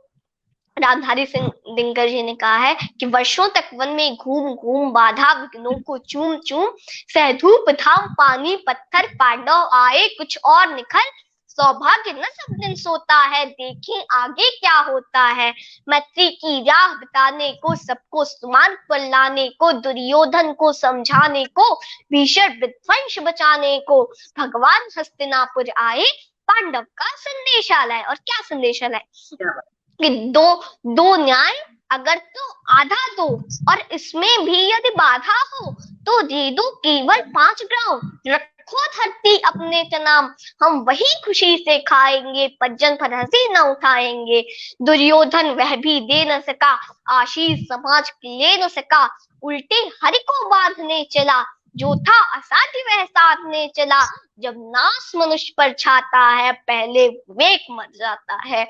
रामधारी सिंह दिनकर जी ने कहा है कि वर्षों तक वन में घूम घूम बाधा विघ्नों को चूम चूम, सहधूप धाम पानी पत्थर पांडव आए कुछ और निखर, सौभाग्य न सब दिन सोता है देखें आगे क्या होता है, मैत्री की राह बताने को सबको सुमान पर लाने को, दुर्योधन को समझाने को भीषण विध्वंस बचाने को, भगवान हस्तिनापुर आए पांडव का संदेशा लाए। और क्या संदेशा लाए क्या बात कि दो दो न्याय अगर तो आधा दो, और इसमें भी यदि बाधा हो तो दे दो केवल 5 ग्राम, रखो धरती अपने नाम हम वही खुशी से खाएंगे, पज्जन पर हंसी न उठाएंगे, दुर्योधन वह भी दे न सका आशीष समाज की ले न सका, उल्टे हरि को बांधने चला जो था असाध्य वह साधने चला, जब नाश मनुष्य पर छाता है पहले विवेक मर जाता है,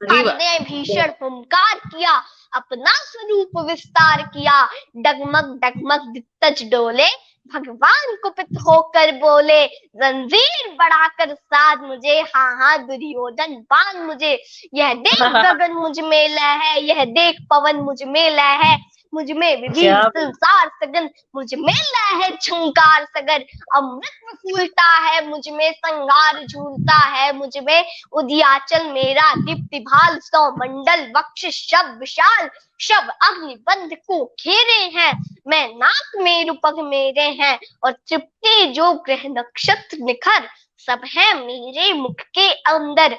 सही काल बात ने है। भीषण हुंकार किया अपना स्वरूप विस्तार किया, डगमग डगमग दिग्गज डोले भगवान कुपित होकर बोले, जंजीर बढ़ाकर साध मुझे, हाँ हाँ दुर्योधन बांध मुझे, यह देख गगन मुझ में लय है, यह देख पवन मुझ में लय है, मुझ में क्या विधि संसार सगन, मुझ में लय है झंकार सगर, अमृत में फूलता है मुझ में संगार झूलता है, मुझ में उदियाचल मेरा दीप्ति भाल, सौ मंडल वक्ष शब विशाल, शब अग्निबंध को घेरे हैं, मैं नाक मेरु पग मेरे हैं, और तृप्ति जो ग्रह नक्षत्र निखर, सब है मेरे मुख के अंदर,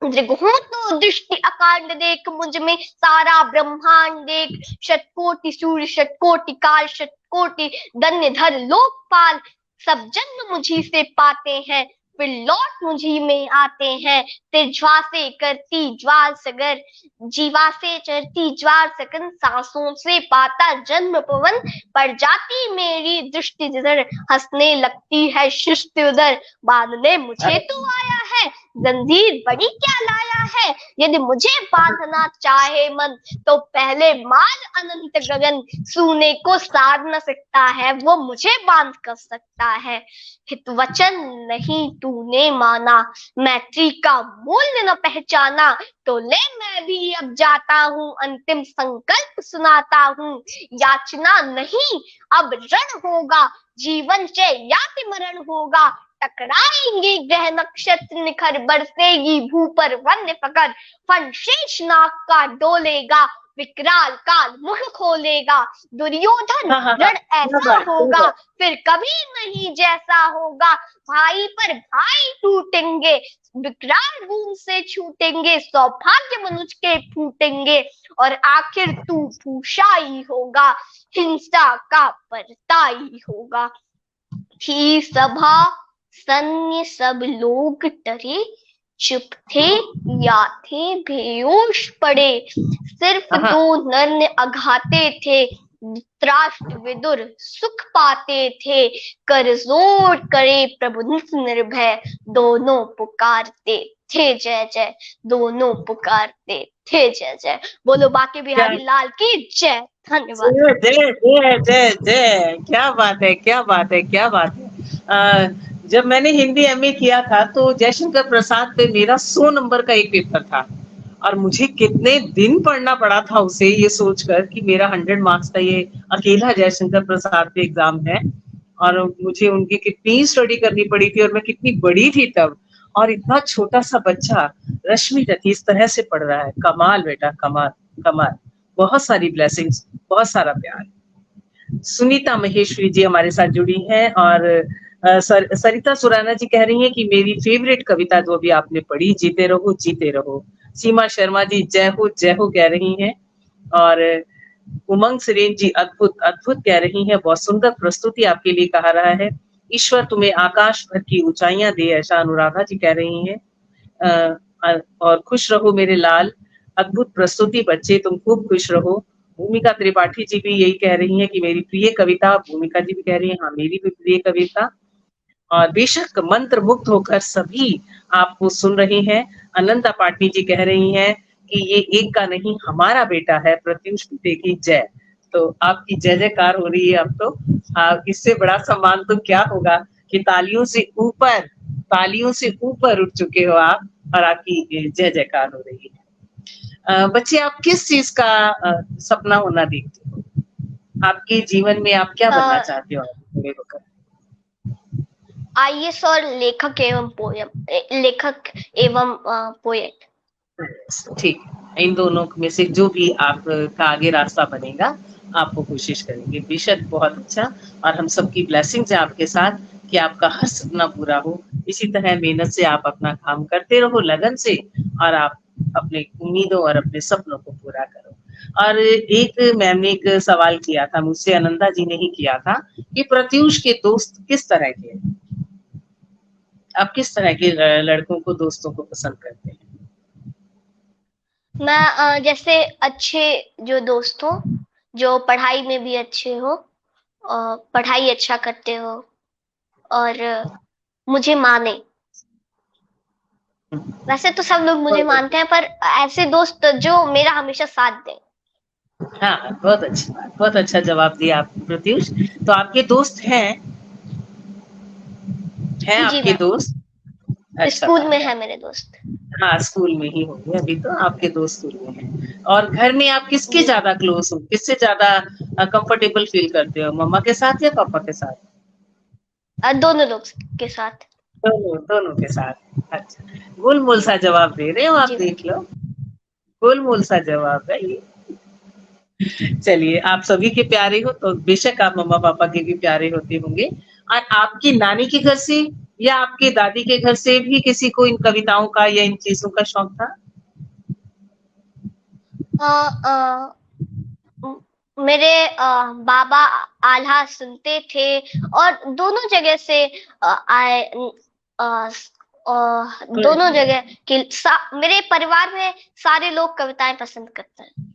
तो दृष्टि अकांड देख मुझ में सारा ब्रह्मांड देख, शतकोटि सूर्य शतकोटि काल शतकोटि धन्यधर लोकपाल, सब जन्म मुझी से पाते हैं फिर लौट मुझी में आते हैं, तिरझ्वा से करती ज्वाल सगर, जीवा से चरती ज्वाल सकन, सांसों से पाता जन्म पवन, पड़ जाती मेरी दृष्टि जिधर, हंसने लगती है सृष्टि उधर, बांधने मुझे तो आया है जंजीर बड़ी क्या लाया है, यदि मुझे बांधना चाहे मन, तो पहले मार अनंत गगन, सूने को साध न सकता है, वो मुझे बांध कर सकता है। हित वचन नहीं तूने माना, मैत्री का मूल्य न पहचाना, तो ले मैं भी अब जाता हूँ, अंतिम संकल्प सुनाता हूँ। याचना नहीं अब रण होगा, जीवन से याति मरण होगा, टकराएंगे ग्रह नक्षत्र निखर, बरसेगी भू पर वन्य फकर, फन शेष नाग का डोलेगा, विकराल काल मुख खोलेगा, दुर्योधन रण ऐसा होगा, फिर कभी नहीं जैसा होगा, भाई पर भाई टूटेंगे, विकराल रूप से छूटेंगे, सौभाग्य मनुष्य के फूटेंगे, और आखिर तू पूषा ही होगा, हिंसा का परता ही होगा। थी सभा सन्य सब लोग डरे, चुप थे या थे बेहोश पड़े, सिर्फ दो नर ने अघाते थे, धृतराष्ट्र विदुर सुख पाते थे, कर जोर करे प्रभु निर्भय, दोनों पुकारते थे जय जय, दोनों पुकारते थे जय जय। बोलो बांके बिहारी लाल की जय। धन्यवाद। जय जय जय जय। क्या बात है, क्या बात है, क्या बात है। जब मैंने हिंदी एमए किया था तो जयशंकर प्रसाद पे मेरा 100 नंबर का एक पेपर था और मुझे कितने दिन पढ़ना पड़ा था उसे, ये सोचकर कि मेरा 100 मार्क्स का ये अकेला जयशंकर प्रसाद पे एग्जाम है और मुझे उनकी कितनी स्टडी करनी पड़ी थी और मैं कितनी बड़ी थी तब, और इतना छोटा सा बच्चा रश्मि रथी इस तरह से पढ़ रहा है। कमाल बेटा, कमाल कमाल। बहुत सारी ब्लेसिंग्स, बहुत सारा प्यार। सुनीता महेश्वरी जी हमारे साथ जुड़ी हैं और सरिता सुराना जी कह रही हैं कि मेरी फेवरेट कविता जो अभी आपने पढ़ी, जीते रहो जीते रहो। सीमा शर्मा जी जय हो कह रही हैं और उमंग सुरेन जी अद्भुत अद्भुत कह रही हैं, बहुत सुंदर प्रस्तुति आपके लिए कहा रहा है। ईश्वर तुम्हें आकाश भर की ऊंचाइयां दे, ऐसा अनुराधा जी कह रही हैं। और खुश रहो मेरे लाल, अद्भुत प्रस्तुति बच्चे, तुम खूब खुश रहो। भूमिका त्रिपाठी जी भी यही कह रही हैं कि मेरी प्रिय कविता। भूमिका जी भी कह रही हैं हाँ मेरी भी प्रिय कविता। और बेशक मंत्र मुक्त होकर सभी आपको सुन रहे हैं। अनंता पाटनी जी कह रही हैं कि ये एक का नहीं हमारा बेटा है, प्रत्युष पिते की जय। तो आपकी जय जयकार हो रही है अब तो। इससे बड़ा सम्मान तो क्या होगा कि तालियों से ऊपर उठ चुके हो आप और आपकी जय जयकार हो रही है। बच्चे आप किस चीज का सपना होना देखते हो? आपके जीवन में आप क्या बनना चाहते हो बड़े होकर? आईएएस और लेखक एवं पोएट। ठीक, इन दोनों में से जो भी आपका आगे रास्ता बनेगा आप वो कोशिश करेंगे। बेशक बहुत अच्छा, और हम सबकी ब्लेसिंग्स है आपके साथ कि आपका हर सपना पूरा हो। इसी तरह मेहनत से आप अपना काम करते रहो लगन से और आप अपने उम्मीदों और अपने सपनों को पूरा करो। और एक मैम ने एक सवाल किया था मुझसे, आनंदा जी ने ही किया था कि प्रत्युष के दोस्त किस तरह के हैं? आप किस तरह के लड़कों को, दोस्तों को पसंद करते हैं? मैं जैसे अच्छे जो दोस्त हो, जो पढ़ाई में भी अच्छे हो, पढ़ाई अच्छा करते हो और मुझे माने। वैसे तो सब लोग मुझे मानते हैं, पर ऐसे दोस्त जो मेरा हमेशा साथ दें। हाँ, बहुत अच्छी बात, बहुत अच्छा जवाब दिया आप प्रत्युष। तो आपके दोस्त हैं आपके दोस्त? अच्छा, स्कूल में है मेरे दोस्त। हाँ, स्कूल में ही होंगे अभी तो, आपके दोस्त स्कूल में हैं। और घर में आप किसके ज्यादा क्लोज हो, किससे ज्यादा कंफर्टेबल फील करते हो, मम्मा के साथ या पापा के साथ? दोनों लोग के साथ। दोनों के साथ। अच्छा, गोलमोल सा जवाब दे रहे हो आप, देख लो, गोलमोल सा जवाब है ये। चलिए, आप सभी के प्यारे हो तो बेशक आप मम्मा पापा के भी प्यारे होते होंगे। और आपकी नानी के घर से या आपके दादी के घर से भी किसी को इन कविताओं का या इन चीजों का शौक था? मेरे बाबा आल्हा सुनते थे और दोनों जगह से आए, दोनों जगह के मेरे परिवार में सारे लोग कविताएं पसंद करते हैं।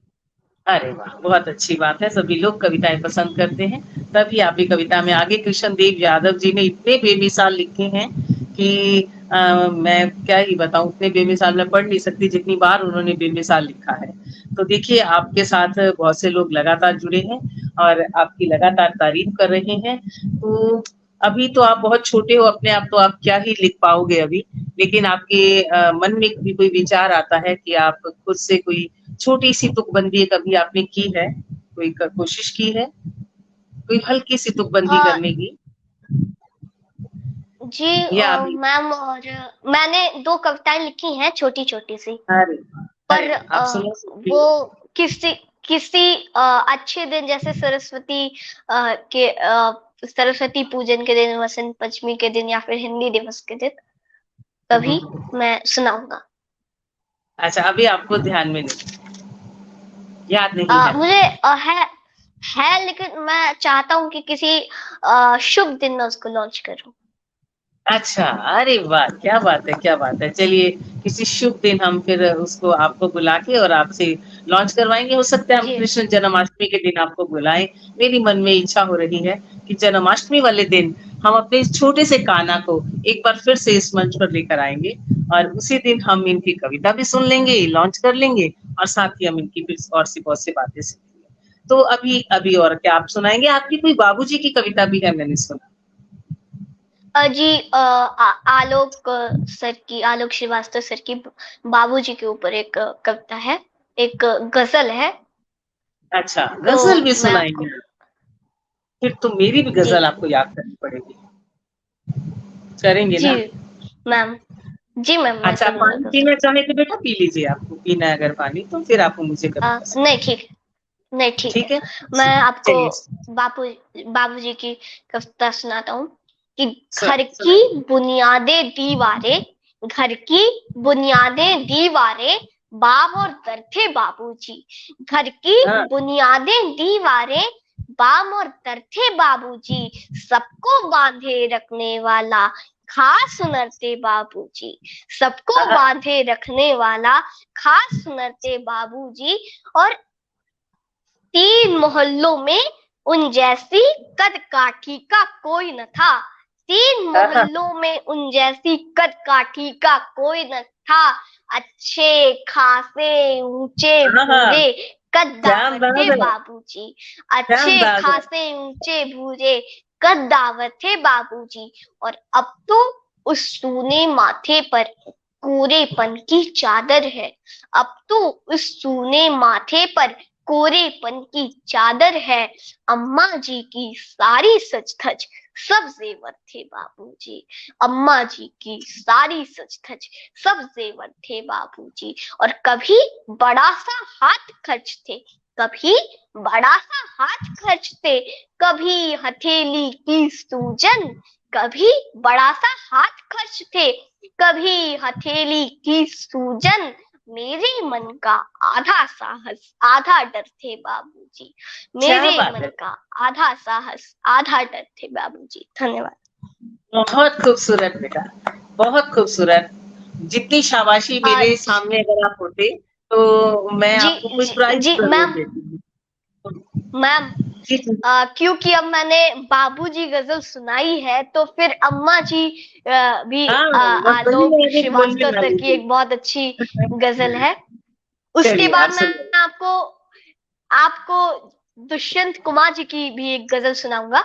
अरे वाह, बहुत अच्छी बात है, सभी लोग कविताएं पसंद करते हैं, तभी आप भी कविता में आगे। कृष्ण देव यादव जी ने इतने बेमिसाल लिखे हैं कि मैं क्या ही बताऊँ, उतने बेमिसाल मैं पढ़ नहीं सकती जितनी बार उन्होंने बेमिसाल लिखा है। तो देखिए आपके साथ बहुत से लोग लगातार जुड़े हैं और आपकी लगातार तारीफ़ कर रहे हैं। तो अभी तो आप बहुत छोटे हो अपने आप, तो आप क्या ही लिख पाओगे अभी। लेकिन आपके मन में कभी कोई विचार आता है कि आप खुद से कोई छोटी-सी तुकबंदी कभी आपने की है? कोई कोशिश की है? कोई हल्की-सी तुकबंदी अ, करने की? जी या अभी मैम, और मैंने 2 कविताएँ लिखी हैं छोटी-छोटी सी। अरे वाह! अरे पर वाह! आप सुना सकती वो हो? किसी किसी अच्छे दिन, जैसे के सरस्वती पूजन के दिन, वसंत पंचमी के दिन या फिर हिंदी दिवस के दिन हुँ, हुँ, कभी हुँ। मैं सुनाऊंगा। अच्छा, अभी आपको ध्यान में नहीं, याद नहीं है। मुझे है, लेकिन मैं चाहता हूँ कि किसी शुभ दिन मैं उसको लॉन्च करूँ। अच्छा, अरे वाह! क्या बात है, क्या बात है। चलिए, किसी शुभ दिन हम फिर उसको आपको बुला के और आपसे लॉन्च करवाएँगे। हो सकता है हम जी। कृष्ण जन्माष्टमी के दिन आपको बुलाएँ। मेरी मन में इच्छा हो रही है कि जन्माष्टमी वाले दिन हम अपने इस छोटे से कान्हा को एक बार फिर से इस मंच पर लेकर आएँगे और उसी दिन हम इनकी कविता भी सुन लेंगे, लॉन्च कर लेंगे और साथ ही हम इनकी फिर और सी बहुत सी बातें सीखेंगे। तो अभी अभी और क्या आप सुनाएँगे? आपकी कोई बाबूजी की कविता भी है मैंने सुना। जी, आलोक श्रीवास्तव सर की बाबूजी के ऊपर एक कविता है, एक गजल है। अच्छा, तो गज़ल भी मैं आपको, सुनाएँगे। फिर तो मेरी भी जी गज़ल मैम। आपको याद करनी पड़ेगी। करेंगे जी ना? मैम। जी मैम, मैं अच्छा, आप करूंगा पानी गजल। पीना चाहें तो बेटा पी लीजिए, आपको पीना है अगर पानी तो फिर आप मुझे कविता नहीं सुनाइए। ठीक है, नहीं ठीक है। ठीक है? मैं आपको चलिए बापू बाबूजी की कविता सुनाता हूँ कि सुनाइए। घर की बुनियादें दीवारें बाब और दर थे बाबूजी। घर की हाँ, बुनियादें दीवारें बाम और दर थे बाबूजी। सबको बांधे रखने वाला खास हुनर थे बाबूजी। सबको हाँ, बांधे रखने वाला खास हुनर थे बाबूजी। और 3 मोहल्लों में उन जैसी कद काठी का कोई न था। 3 हाँ, हाँ, मोहल्लों में उन जैसी कद काठी का कोई न था। अच्छे खासे ऊंचे हाँ, हाँ, बूढ़े क्या कद्दावर अंदाज़ थे है, बाबूजी। क्या अच्छे अंदाज़ है। खासे ऊंचे बूढ़े कद्दावर थे बाबूजी। और अब तो उस सूने माथे पर कोरेपन की चादर है। अब तो उस सूने माथे पर कोरेपन की चादर है। अम्मा जी की सारी सच धज सब जेवर थे बाबूजी। अम्मा जी की सारी सच धज सब जेवर थे बाबूजी। और कभी बड़ा सा हाथ खर्च थे, कभी बड़ा सा हाथ खर्च थे, कभी हथेली की सूजन, कभी बड़ा सा हाथ खर्च थे, कभी हथेली की सूजन। मेरे मन का आधा साहस आधा डर थे बाबूजी। क्या मेरे बात मन है। का आधा साहस आधा डर थे बाबूजी। धन्यवाद। बहुत खूबसूरत बेटा, बहुत खूबसूरत। जितनी शाबाशी मेरे आज सामने अगर आप होते, तो मैं जी आपको कोई जी प्राइज़ जी ज़रूर मैम। देती। मैम, जी, जी। क्योंकि अब मैंने बाबूजी गजल सुनाई है, तो फिर अम्मा जी भी हाँ, बस वही आलोक मैं भी बोलने श्रीवास्तव सर वाली की थी। एक बहुत अच्छी गजल है। उसके चलिए, आप बाद मैं सुनाइए। आपको आपको दुष्यंत कुमार जी की भी एक गजल सुनाऊंगा।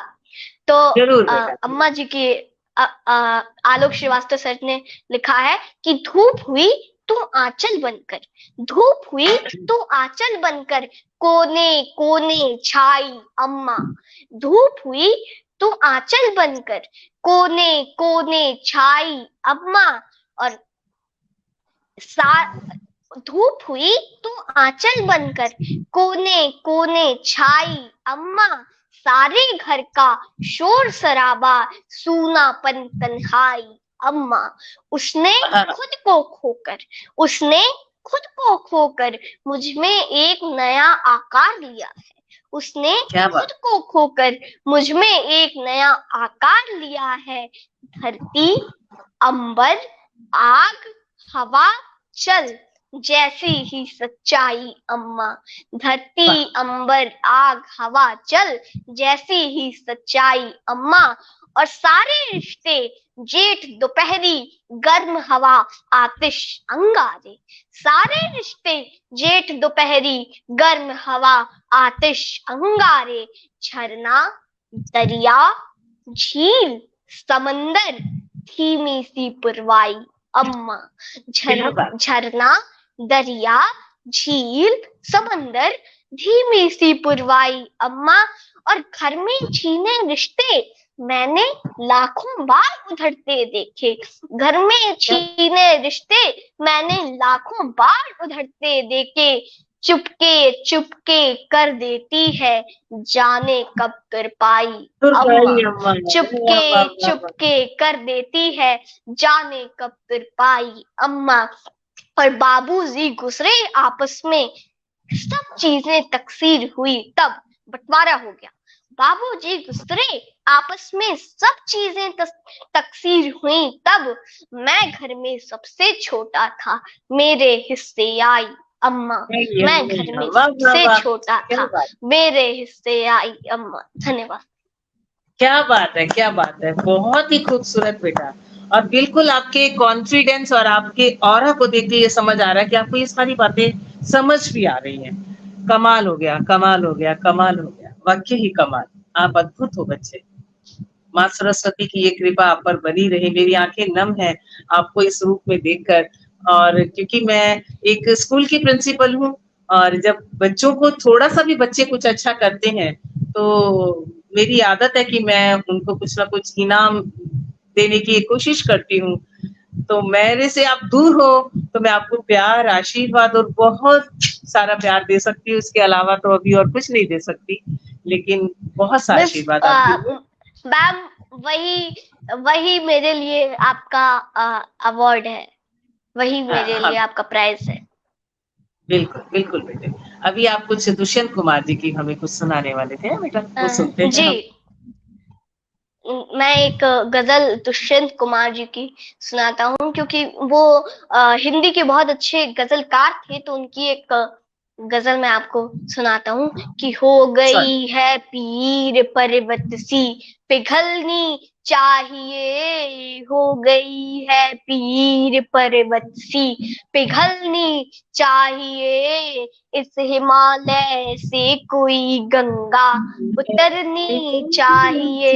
तो ज़रूर बेटा, अम्मा जी की आलोक श्रीवास्तव सर ने लिखा है कि धूप हुई तो आंचल बनकर, धूप हुई तो आंचल बनकर, कोने कोने छाई अम्मा। धूप हुई तो आंचल बनकर, कोने कोने छाई अम्मा। और सा धूप हुई तो आंचल बनकर, कोने कोने छाई अम्मा। सारे घर का शोर शराबा, सूनापन तन्हाई अम्मा। उसने हाँ, खुद को खोकर उसने खुद को खोकर मुझ में एक नया आकार लिया है। उसने क्या खुद बात! को खोकर मुझ में एक नया आकार लिया है। धरती, अंबर, आग, हवा, चल, जैसी ही सच्चाई अम्मा। धरती, वाह! अंबर, आग, हवा, चल, जैसी ही सच्चाई अम्मा। और सारे रिश्ते जेठ दोपहरी गर्म हवा आतिश अंगारे। सारे रिश्ते जेठ दोपहरी गर्म हवा आतिश अंगारे। झरना दरिया झील समंदर धीमी सी पुरवाई अम्मा। झरना दरिया झील समंदर धीमी सी पुरवाई अम्मा। और घर में छीने रिश्ते मैंने लाखों बार उधड़ते देखे। घर में छीने रिश्ते मैंने लाखों बार उधड़ते देखे। चुपके चुपके कर देती है जाने कब तुरपाई अम्मा। चुपके चुपके कर देती है जाने कब तुरपाई अम्मा। और बाबूजी गुजरे आपस में सब चीजें तकसीर हुई तब बंटवारा हो गया। बाबूजी गुजरे आपस में सब चीजें तकसीर हुई तब मैं घर में सबसे छोटा था मेरे हिस्से आई अम्मा। मैं घर में सबसे छोटा था मेरे हिस्से आई अम्मा। धन्यवाद। क्या बात है, क्या बात है, बहुत ही खूबसूरत बेटा। और बिल्कुल आपके कॉन्फिडेंस और आपके ऑरा को देख के ये समझ आ रहा है कि आपको ये सारी बातें समझ भी आ रही हैं। कमाल हो गया, कमाल हो गया, कमाल हो गया, वाकई ही कमाल। आप अद्भुत हो बच्चे। माँ सरस्वती की ये कृपा आप पर बनी रहे। मेरी आंखें नम है आपको इस रूप में देखकर। और क्योंकि मैं एक स्कूल की प्रिंसिपल हूँ और जब बच्चों को थोड़ा सा भी बच्चे कुछ अच्छा करते हैं तो मेरी आदत है कि मैं उनको कुछ ना कुछ इनाम देने की कोशिश करती हूँ। तो मेरे से आप दूर हो तो मैं आपको प्यार, आशीर्वाद और बहुत सारा प्यार दे सकती हूँ। इसके अलावा तो अभी और कुछ नहीं दे सकती, लेकिन बहुत सारा आशीर्वाद आपको। मैम वही मेरे लिए आपका अवार्ड है, वही मेरे लिए आपका प्राइज है। बिल्कुल बिल्कुल बेटे। अभी आप कुछ दुष्यंत कुमार जी की हमें कुछ सुनाने वाले थे बेटा, वो सुनते हैं जी। मैं एक गजल दुष्यंत कुमार जी की सुनाता हूँ क्योंकि वो हिंदी के बहुत अच्छे गजलकार थे। तो उनकी एक गजल मैं आपको सुनाता हूँ कि हो गई है पीर पर्वत सी पिघलनी चाहिए। हो गई है पीर पर्वत सी पिघलनी चाहिए। इस हिमालय से कोई गंगा उतरनी चाहिए।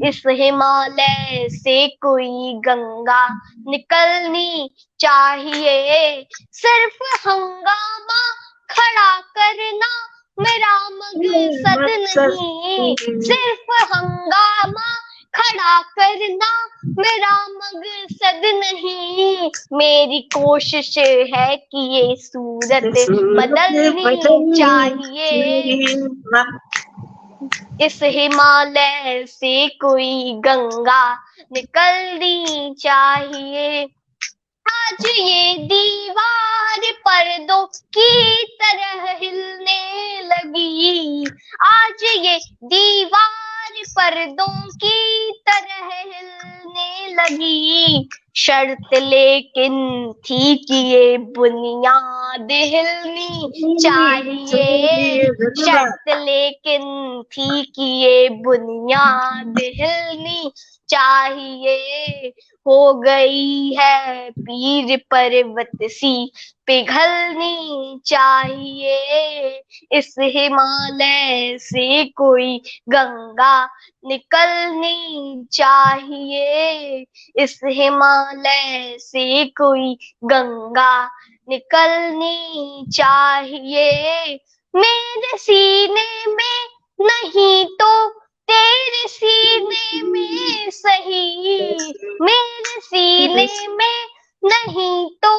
इस हिमालय से कोई गंगा निकलनी चाहिए। सिर्फ हंगामा खड़ा करना मेरा मकसद नहीं। सिर्फ हंगामा खड़ा करना मेरा मकसद नहीं। मेरी कोशिश है कि ये सूरत बदलनी चाहिए। इस हिमालय से कोई गंगा निकलनी चाहिए। आज ये दीवार पर्दों की तरह हिलने लगी। आज ये दीवार पर्दों की तरह हिलने लगी। शर्त लेकिन थी कि ये बुनियाद हिलनी चाहिए। शर्त लेकिन थी कि ये बुनियाद हिलनी चाहिए। हो गई है पीर पर्वत सी पिघलनी चाहिए। इस हिमालय से कोई गंगा निकलनी चाहिए। इस हिमालय से कोई गंगा निकलनी चाहिए। मेरे सीने में नहीं तो तेरे सीने में सही। मेरे सीने में नहीं तो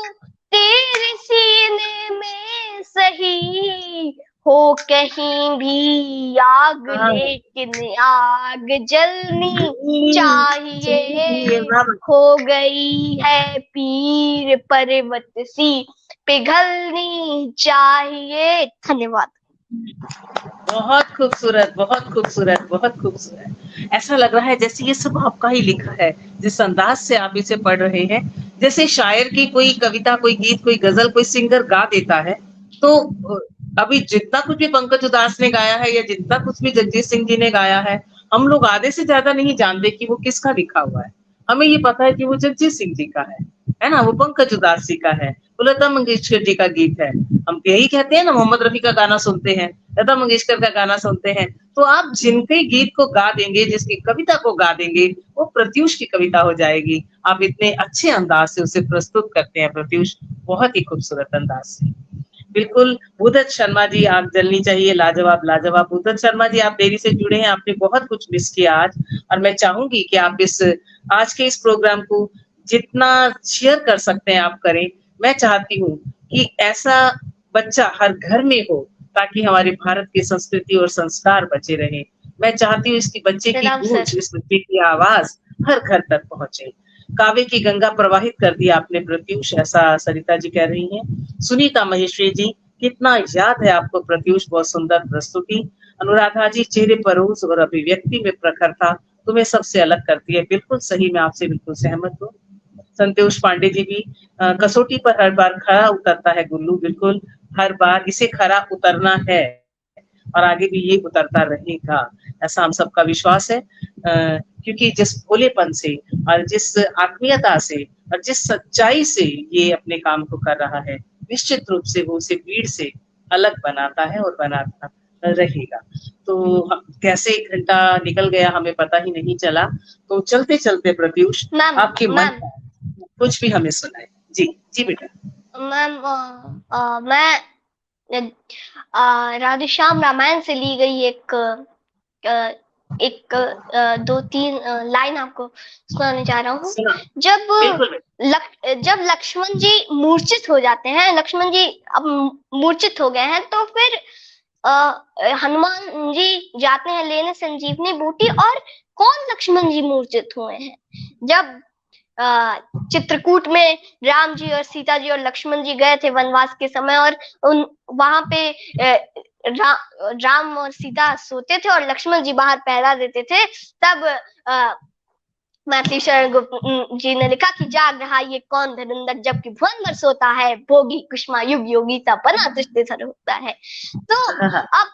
तेरे सीने में सही। हो कहीं भी आग लेकिन आग जलनी चाहिए। हो गई है पीर पर्वत सी पिघलनी चाहिए। धन्यवाद। बहुत खूबसूरत, बहुत खूबसूरत, बहुत खूबसूरत। ऐसा लग रहा है जैसे ये सब आपका ही लिखा है, जिस अंदाज से आप इसे पढ़ रहे हैं। जैसे शायर की कोई कविता, कोई गीत, कोई गजल कोई सिंगर गा देता है तो अभी जितना कुछ भी पंकज उधास ने गाया है या जितना कुछ भी जगजीत सिंह जी ने गाया है, हम लोग आधे से ज्यादा नहीं जानते कि वो किसका लिखा हुआ है। हमें ये पता है कि वो जगजीत सिंह जी का है ना? वो पंकज उधास जी का है, वो लता मंगेशकर जी का गीत है। हम यही कहते हैं ना, मोहम्मद रफी का गाना सुनते हैं, लता मंगेशकर का गाना सुनते हैं। तो आप जिनके गीत को गा देंगे, जिसकी कविता को गा देंगे, वो प्रत्यूष की कविता हो जाएगी। आप इतने अच्छे अंदाज से उसे प्रस्तुत करते हैं प्रत्यूष, बहुत ही खूबसूरत अंदाज से। बिल्कुल, उदत शर्मा जी, आग जलनी चाहिए, लाजवाब लाजवाब। उदत शर्मा जी, आप देरी से जुड़े हैं, आपने बहुत कुछ मिस किया आज, और मैं चाहूंगी कि आप आज के इस प्रोग्राम को जितना शेयर कर सकते हैं आप करें। मैं चाहती हूँ कि ऐसा बच्चा हर घर में हो, ताकि हमारे भारत की संस्कृति और संस्कार बचे रहें। मैं चाहती हूँ इसकी बच्चे की प्रणाम सर। गूंज, इस बच्चे की आवाज हर घर तक पहुंचे। काव्य की गंगा प्रवाहित कर दी आपने प्रत्यूष, ऐसा सरिता जी कह रही हैं। सुनीता महेश्वरी जी, कितना याद है आपको प्रत्यूष, बहुत सुंदर प्रस्तुति। अनुराधा जी, चेहरे पर रोज और अभिव्यक्ति में प्रखरता तुम्हें सबसे अलग करती है। बिल्कुल सही, मैं आपसे बिल्कुल सहमत हूँ। संतोष पांडे जी भी, कसौटी पर हर बार खरा उतरता है गुल्लू, बिल्कुल हर बार इसे खरा उतरना है और आगे भी ये उतरता रहेगा, ऐसा हम सबका विश्वास है। क्योंकि जिस भोलेपन से और जिस आत्मीयता से और जिस सच्चाई से ये अपने काम को कर रहा है, निश्चित रूप से वो उसे भीड़ से अलग बनाता है और बनाता रहेगा। तो कैसे 1 घंटा निकल गया हमें पता ही नहीं चला। तो चलते चलते प्रत्यूष, मैम आपके मन मैम का कुछ भी हमें सुनाए। जी जी बेटा। मैम मैं राधेश्याम रामायण से ली गई एक 2-3 लाइन आपको सुनाने जा रहा हूँ। सुना, जब बिल्कुल। जब लक्ष्मण जी मूर्छित हो जाते हैं, लक्ष्मण जी अब मूर्छित हो गए हैं, तो फिर हनुमान जी जाते हैं लेने संजीवनी बूटी। और कौन लक्ष्मण जी मूर्छित हुए हैं? जब चित्रकूट में राम जी और सीता जी और लक्ष्मण जी गए थे वनवास के समय, और वहां पे राम और सीता सोते थे और लक्ष्मण जी बाहर पहरा देते थे। तब मैथिली शरण गुप्त जी ने लिखा कि जाग रहा ये कौन धुरंधर, जबकि भुवन भर सोता है, भोगी कुष्मा युग योगी सा बना तुझते सर होता है। तो अब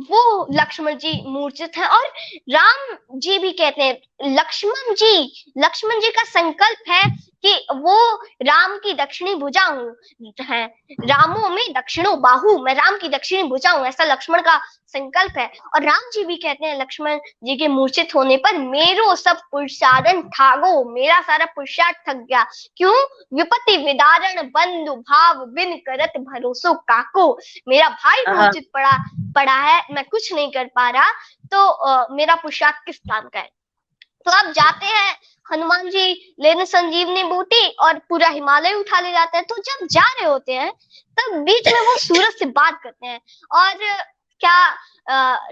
वो लक्ष्मण जी मूर्छित हैं, और राम जी भी कहते हैं, लक्ष्मण जी का संकल्प है कि वो राम की दक्षिणी भुजा हूँ, है रामो में दक्षिणो बाहु, मैं राम की दक्षिणी भुजा हूँ, ऐसा लक्ष्मण का संकल्प है। और राम जी भी कहते हैं लक्ष्मण जी के मूर्छित होने पर, मेरो सब पुरुषार्थन ठागो, मेरा सारा पुरुषार्थ थक गया। क्यों? विपत्ति विदारण बंधु भाव बिन करत भरोसो काको, मेरा भाई मूर्छित पड़ा है, मैं कुछ नहीं कर पा रहा, तो मेरा पुरुषार्थ किस काम का है? तो अब जाते हैं हनुमान जी लेने संजीवनी बूटी, और पूरा हिमालय उठा ले जाते हैं। तो जब जा रहे होते हैं, तब बीच में वो सूरज से बात करते हैं, और क्या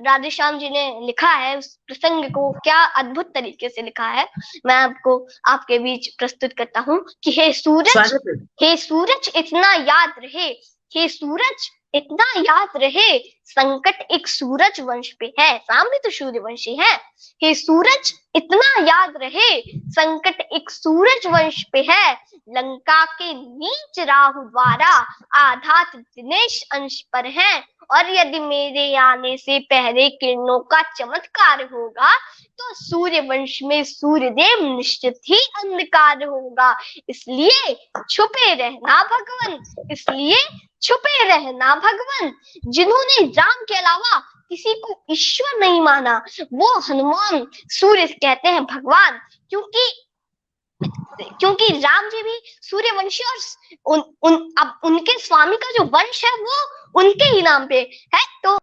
राधेश्याम जी ने लिखा है, उस प्रसंग को क्या अद्भुत तरीके से लिखा है, मैं आपको आपके बीच प्रस्तुत करता हूँ कि हे सूरज इतना याद रहे, हे सूरज इतना याद रहे, संकट एक सूरज वंश पे है, राम भी तो सूर्यवंशी है। हे सूरज इतना याद रहे, संकट एक सूरज वंश पे है, लंका के नीच राहु द्वारा आधात दिनेश अंश पर है, और यदि मेरे आने से पहले किरणों का चमत्कार होगा, तो सूर्य वंश में सूर्यदेव निश्चित ही अंधकार होगा। इसलिए छुपे रहना भगवन, इसलिए छुपे रहना भगवन। जिन्होंने राम के अलावा किसी को ईश्वर नहीं माना, वो हनुमान सूर्य कहते हैं भगवान, क्योंकि राम जी भी सूर्यवंशी, और अब उनके स्वामी का जो वंश है वो उनके ही नाम पे है। तो